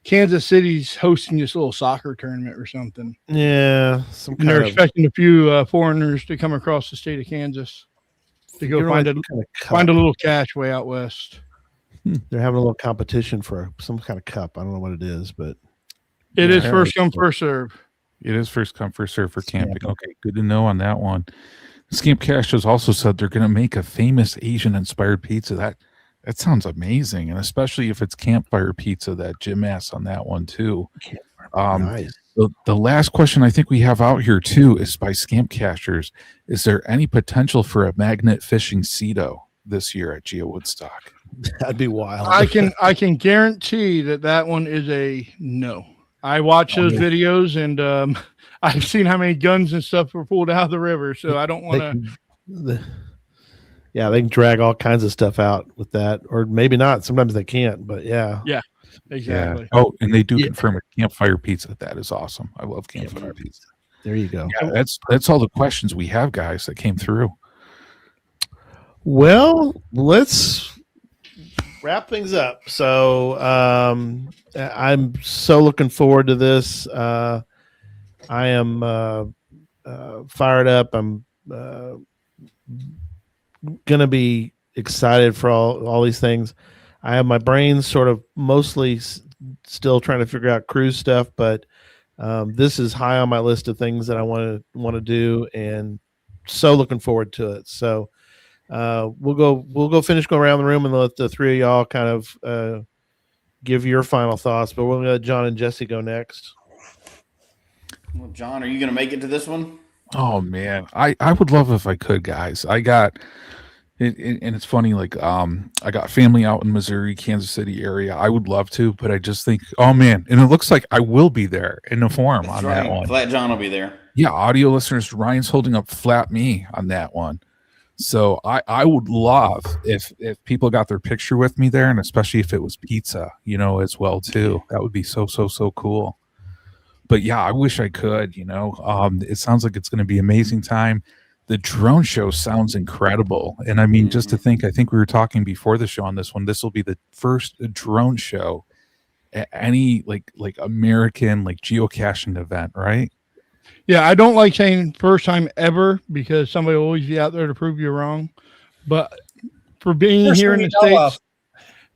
Kansas City's hosting this little soccer tournament or something. Yeah. And they're expecting a few foreigners to come across the state of Kansas to go find a little cache way out west. They're having a little competition for some kind of cup. I don't know what it is, but it is first come, first serve. It is first come, first serve for camping. Okay, good to know on that one. Scamp Cash has also said they're going to make a famous Asian-inspired pizza. That sounds amazing, and especially if it's campfire pizza, that Jim asked on that one too. Nice. The last question I think we have out here too is by Scamp Cashers. Is there any potential for a magnet fishing Cedo this year at GeoWoodstock? That'd be wild. I can guarantee that one is a no. I watch those videos and I've seen how many guns and stuff were pulled out of the river, so I don't want to. Yeah, they can drag all kinds of stuff out with that, or maybe not. Sometimes they can't, but yeah. Yeah, exactly. Yeah. Oh, and they do confirm a campfire pizza. That is awesome. I love campfire pizza. There you go. Yeah, that's all the questions we have, guys, that came through. Well, let's wrap things up. So I'm so looking forward to this. I am fired up. I'm gonna be excited for all these things. I have my brain sort of mostly still trying to figure out cruise stuff, but this is high on my list of things that I want to do, and so looking forward to it. So we'll go finish going around the room and let the 3 of y'all kind of give your final thoughts. But we're gonna let John and Jesse go next. Well, John, are you going to make it to this one? Oh man, I would love if I could, guys. I got it, and it's funny. Like, I got family out in Missouri, Kansas City area. I would love to, but I just think, oh man, and it looks like I will be there in the forum on that one. Flat John will be there. Yeah, audio listeners, Ryan's holding up Flat Me on that one. So I would love if people got their picture with me there, and especially if it was pizza, as well too. That would be so cool. But yeah, I wish I could, it sounds like it's going to be an amazing time. The drone show sounds incredible. And I mean, just to think, I think we were talking before the show on this one, this will be the first drone show at any like American, geocaching event, right? Yeah. I don't like saying first time ever because somebody will always be out there to prove you wrong. But for being first here in the States,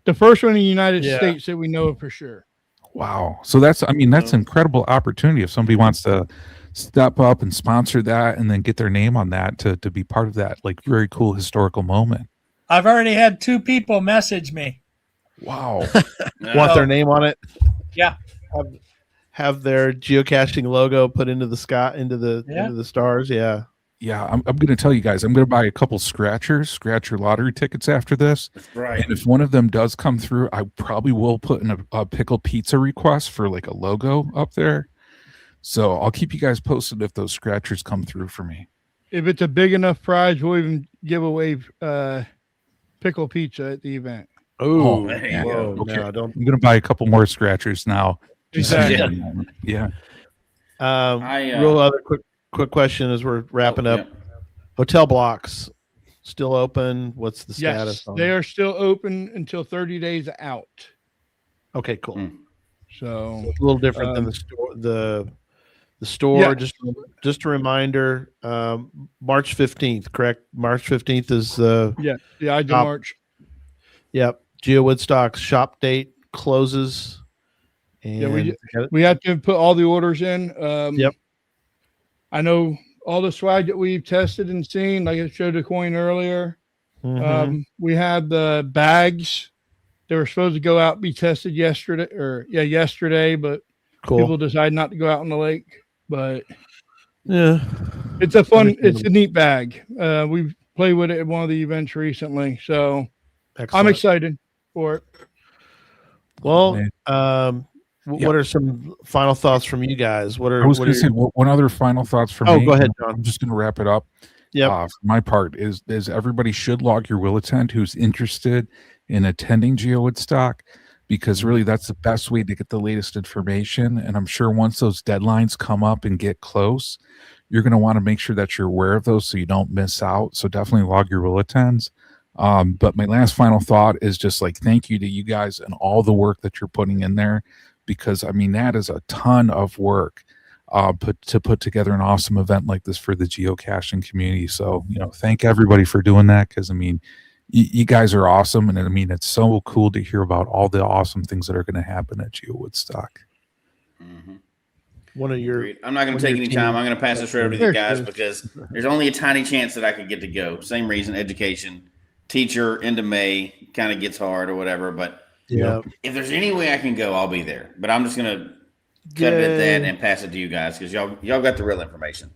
the first one in the United States that we know of for sure. Wow. So that's an incredible opportunity if somebody wants to step up and sponsor that and then get their name on that to be part of that very cool historical moment. I've already had 2 people message me. Wow. Want their name on it? Yeah. have their geocaching logo put into the sky, into the stars. Yeah. Yeah, I'm going to tell you guys, I'm going to buy a couple scratcher lottery tickets after this. That's right. And if one of them does come through, I probably will put in a pickle pizza request for like a logo up there. So I'll keep you guys posted if those scratchers come through for me. If it's a big enough prize, we'll even give away pickle pizza at the event. Oh, there you whoa, go. Okay. no, don't. I'm going to buy a couple more scratchers now. Exactly. Yeah. Real other quick question as we're wrapping up. Hotel blocks still open? What's the status? Yes, they are still open until 30 days out. Okay, cool. So It's a little different than the store. The store. Yeah. Just a reminder. March 15th, correct? March 15th is the the Ides of March. Yep. GeoWoodstock's shop date closes. And we have to put all the orders in. Yep. I know all the swag that we've tested and seen, like I showed the coin earlier. We had the bags. They were supposed to go out and be tested yesterday, but people decided not to go out in the lake. But yeah, it's a neat bag. We've played with it at one of the events recently, so I'm excited for it. Well, what are some final thoughts from you guys? I was going to say one other final thoughts from me. Oh, go ahead, John. I'm just going to wrap it up. Yeah. For my part is everybody should log your will attend who's interested in attending GeoWoodstock, because really that's the best way to get the latest information. And I'm sure once those deadlines come up and get close, you're going to want to make sure that you're aware of those so you don't miss out. So definitely log your will attends. But my last final thought is just like, thank you to you guys and all the work that you're putting in there, because I mean, that is a ton of work to put together an awesome event like this for the geocaching community. So, thank everybody for doing that. Cause I mean, you guys are awesome. And I mean, it's so cool to hear about all the awesome things that are going to happen at GeoWoodstock. One of your, I'm not going to take any time. I'm going to pass this right over to you guys because there's only a tiny chance that I could get to go. Same reason, education, teacher into May kind of gets hard or whatever. But if there's any way I can go, I'll be there. But I'm just going to cut it at that and pass it to you guys because y'all got the real information.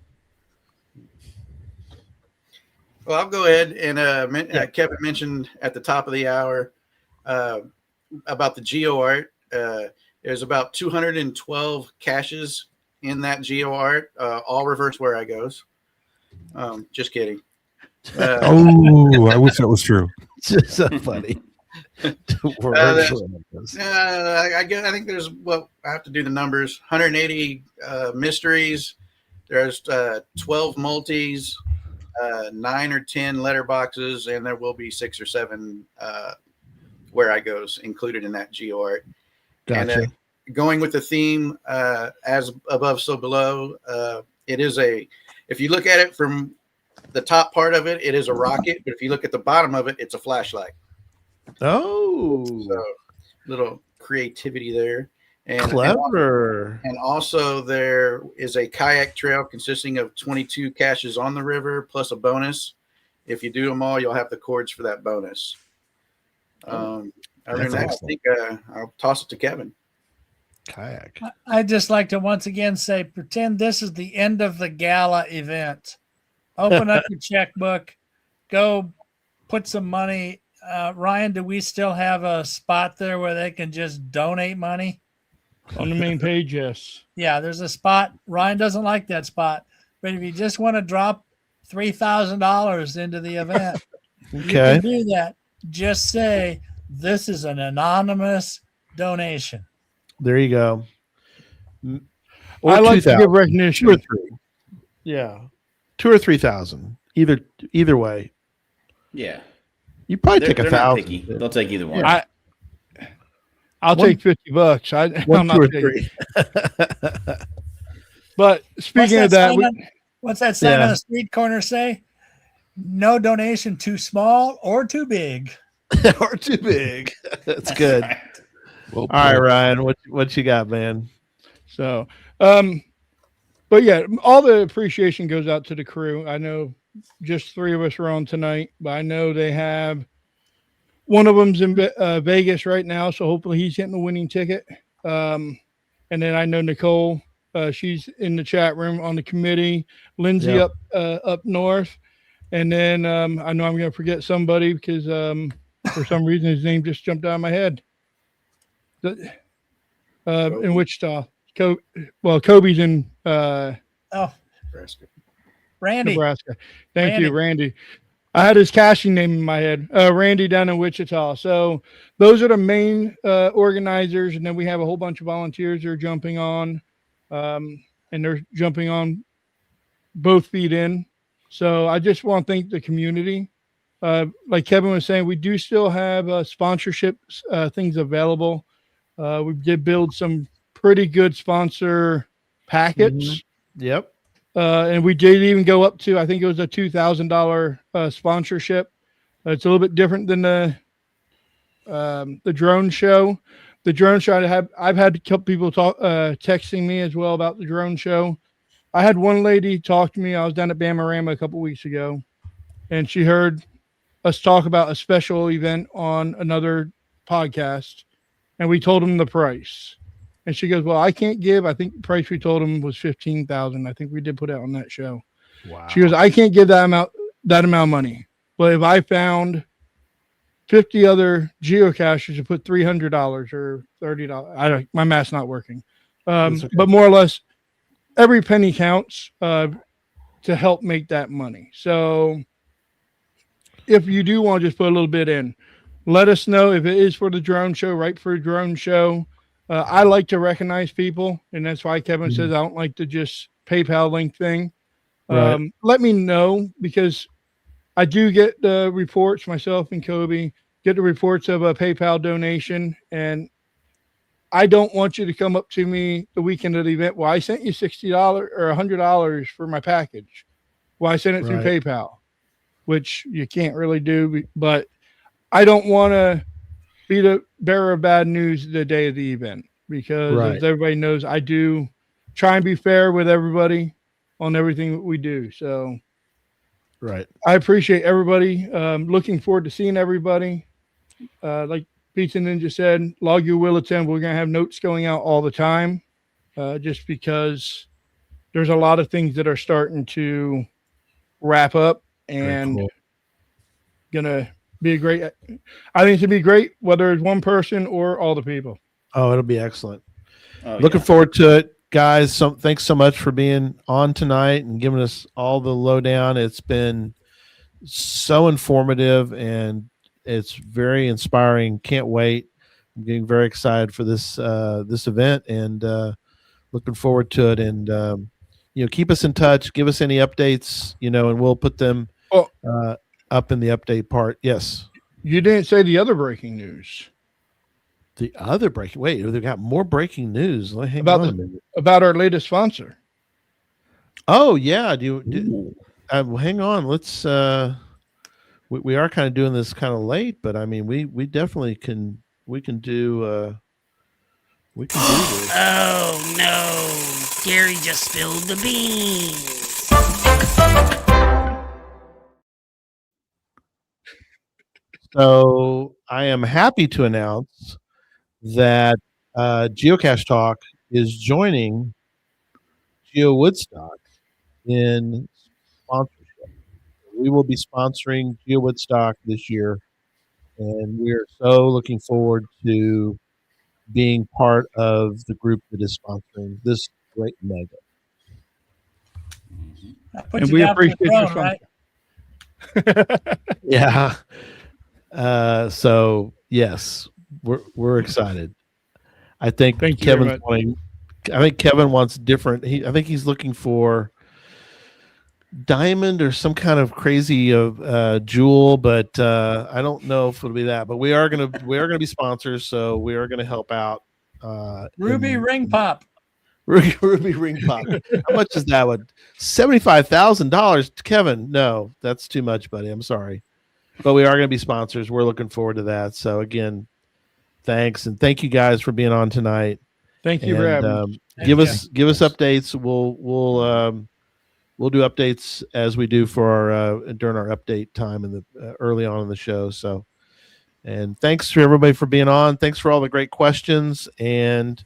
Well, I'll go ahead and Kevin mentioned at the top of the hour about the geo art. There's about 212 caches in that geo art, all reverse where I goes. Just kidding. I wish that was true. Just so funny. I think there's, I have to do the numbers. 180 mysteries. There's 12 multis, 9 or 10 letterboxes, and there will be 6 or 7 where I goes included in that geo art. Gotcha. And going with the theme, as above, so below, it is if you look at it from the top part of it, it is a rocket, but if you look at the bottom of it, it's a flashlight. Oh, so little creativity there. And clever. And also there is a kayak trail consisting of 22 caches on the river plus a bonus. If you do them all, you'll have the cords for that bonus. Other than that, I think I'll toss it to Kevin. Kayak. I'd just like to once again say, pretend this is the end of the gala event. Open up your checkbook, go put some money. Ryan, do we still have a spot there where they can just donate money? On the main page, yes. Yeah, there's a spot. Ryan doesn't like that spot. But if you just want to drop $3,000 into the event, you can do that. Just say, this is an anonymous donation. There you go. Or I like to give recognition. 2 or 3. Yeah. 2 or 3,000. Either way. Yeah. You probably take 1,000. They'll take either one. I'll take $50. I'm not 2 or 3. But speaking of that, what's that sign on the street corner say? No donation too small or too big. Or too big. That's good. Right. Well, all right, Ryan, what you got, man? So, but yeah, all the appreciation goes out to the crew. I know just 3 of us are on tonight, but I know they have one of them's in Vegas right now, so hopefully he's getting the winning ticket. And then I know Nicole, she's in the chat room on the committee. Lindsay Yep. up north. And then I know I'm going to forget somebody because for some reason his name just jumped out of my head. In Wichita. Kobe's in Oh, Nebraska. Randy. Nebraska. Thank you, Randy. I had his caching name in my head. Randy down in Wichita. So those are the main organizers, and then we have a whole bunch of volunteers that are jumping on, and they're jumping on both feet in. So I just want to thank the community. Like Kevin was saying, we do still have sponsorship things available. We did build some pretty good sponsor packets. Yep. And we did even go up to, I think it was a $2,000 sponsorship. It's a little bit different than the drone show. The drone show, I've had a couple people texting me as well about the drone show. I had one lady talk to me. I was down at Bamarama a couple weeks ago, and she heard us talk about a special event on another podcast, and we told them the price. And she goes, well, I can't give. I think the price we told them was $15,000. I think we did put it on that show. Wow. She goes, I can't give that amount of money. But if I found 50 other geocachers to put $300 or $30, my math's not working. Okay. But more or less, every penny counts to help make that money. So if you do want to just put a little bit in, let us know if it is for the drone show, right for a drone show. I like to recognize people, and that's why Kevin says I don't like to just PayPal link thing. Right. Let me know, because I do get the reports, myself and Kobe, get the reports of a PayPal donation, and I don't want you to come up to me the weekend of the event. Well, I sent you $60 or $100 for my package. Well, I sent it through PayPal, which you can't really do, but I don't want to be the bearer of bad news the day of the event, because as everybody knows, I do try and be fair with everybody on everything that we do. So I appreciate everybody. Looking forward to seeing everybody. Like Pizza Ninja said, log your will attend. We're going to have notes going out all the time, just because there's a lot of things that are starting to wrap up, and gonna be I think it's gonna be great, whether it's one person or all the people. Oh, it'll be excellent. Looking forward to it, guys. Thanks so much for being on tonight and giving us all the lowdown. It's been so informative and it's very inspiring. Can't wait. I'm getting very excited for this event, and looking forward to it. And keep us in touch. Give us any updates. And we'll put them up in the update part. Yes. You didn't say the other breaking news. The other breaking. Wait, they've got more breaking news. Hang about on a minute. About our latest sponsor. Oh yeah. Hang on. Let's. We are kind of doing this kind of late, but I mean, we definitely can. We can do. We can do this. Oh no! Gary just spilled the beans. So I am happy to announce that Geocache Talk is joining GeoWoodstock in sponsorship. We will be sponsoring GeoWoodstock this year, and we are so looking forward to being part of the group that is sponsoring this great mega. And we appreciate your sponsor. Yeah. So yes, we're excited. I think Kevin wants different. I think he's looking for diamond or some kind of crazy jewel, but I don't know if it'll be that. But we are gonna be sponsors, so we are gonna help out. Ruby Ring Pop. Ruby Ring Pop. How much is that one? $75,000, Kevin. No, that's too much, buddy. I'm sorry. But we are going to be sponsors. We're looking forward to that. So again, thanks, and thank you guys for being on tonight. Thank you for having give us updates. We'll do updates as we do for our during our update time in the early on in the show. So, and thanks to everybody for being on. Thanks for all the great questions, and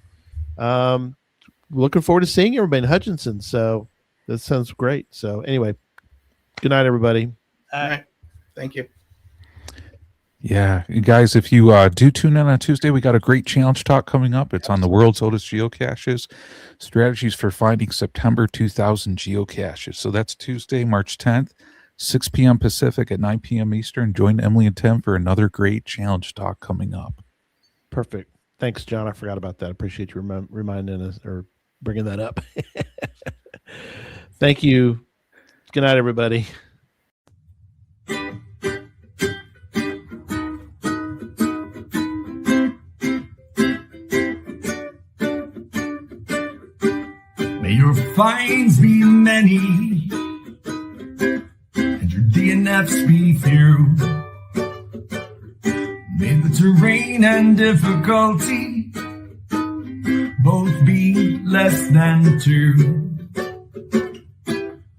Looking forward to seeing everybody in Hutchinson. So that sounds great. So anyway, good night, everybody. All right. Thank you. Yeah, you guys, if you do tune in on Tuesday, we got a great challenge talk coming up. It's on the world's oldest geocaches, strategies for finding September 2000 geocaches. So that's Tuesday, March 10th, 6 p.m. Pacific at 9 p.m. Eastern. Join Emily and Tim for another great challenge talk coming up. Perfect. Thanks, John. I forgot about that. I appreciate you reminding us or bringing that up. Thank you. Good night, everybody. May your finds be many and your DNFs be few. May the terrain and difficulty both be less than 2.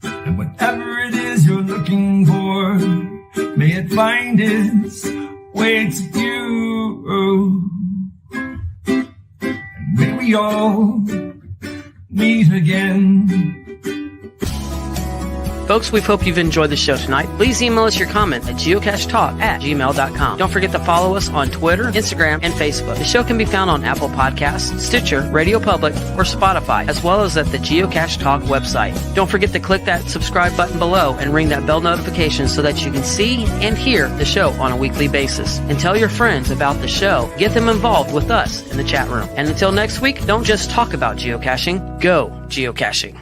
And whatever it is you're looking for, may it find its way to you. And may we all meet again. Folks, we hope you've enjoyed the show tonight. Please email us your comment at geocachetalk@gmail.com. Don't forget to follow us on Twitter, Instagram, and Facebook. The show can be found on Apple Podcasts, Stitcher, Radio Public, or Spotify, as well as at the Geocache Talk website. Don't forget to click that subscribe button below and ring that bell notification so that you can see and hear the show on a weekly basis. And tell your friends about the show. Get them involved with us in the chat room. And until next week, don't just talk about geocaching, go geocaching.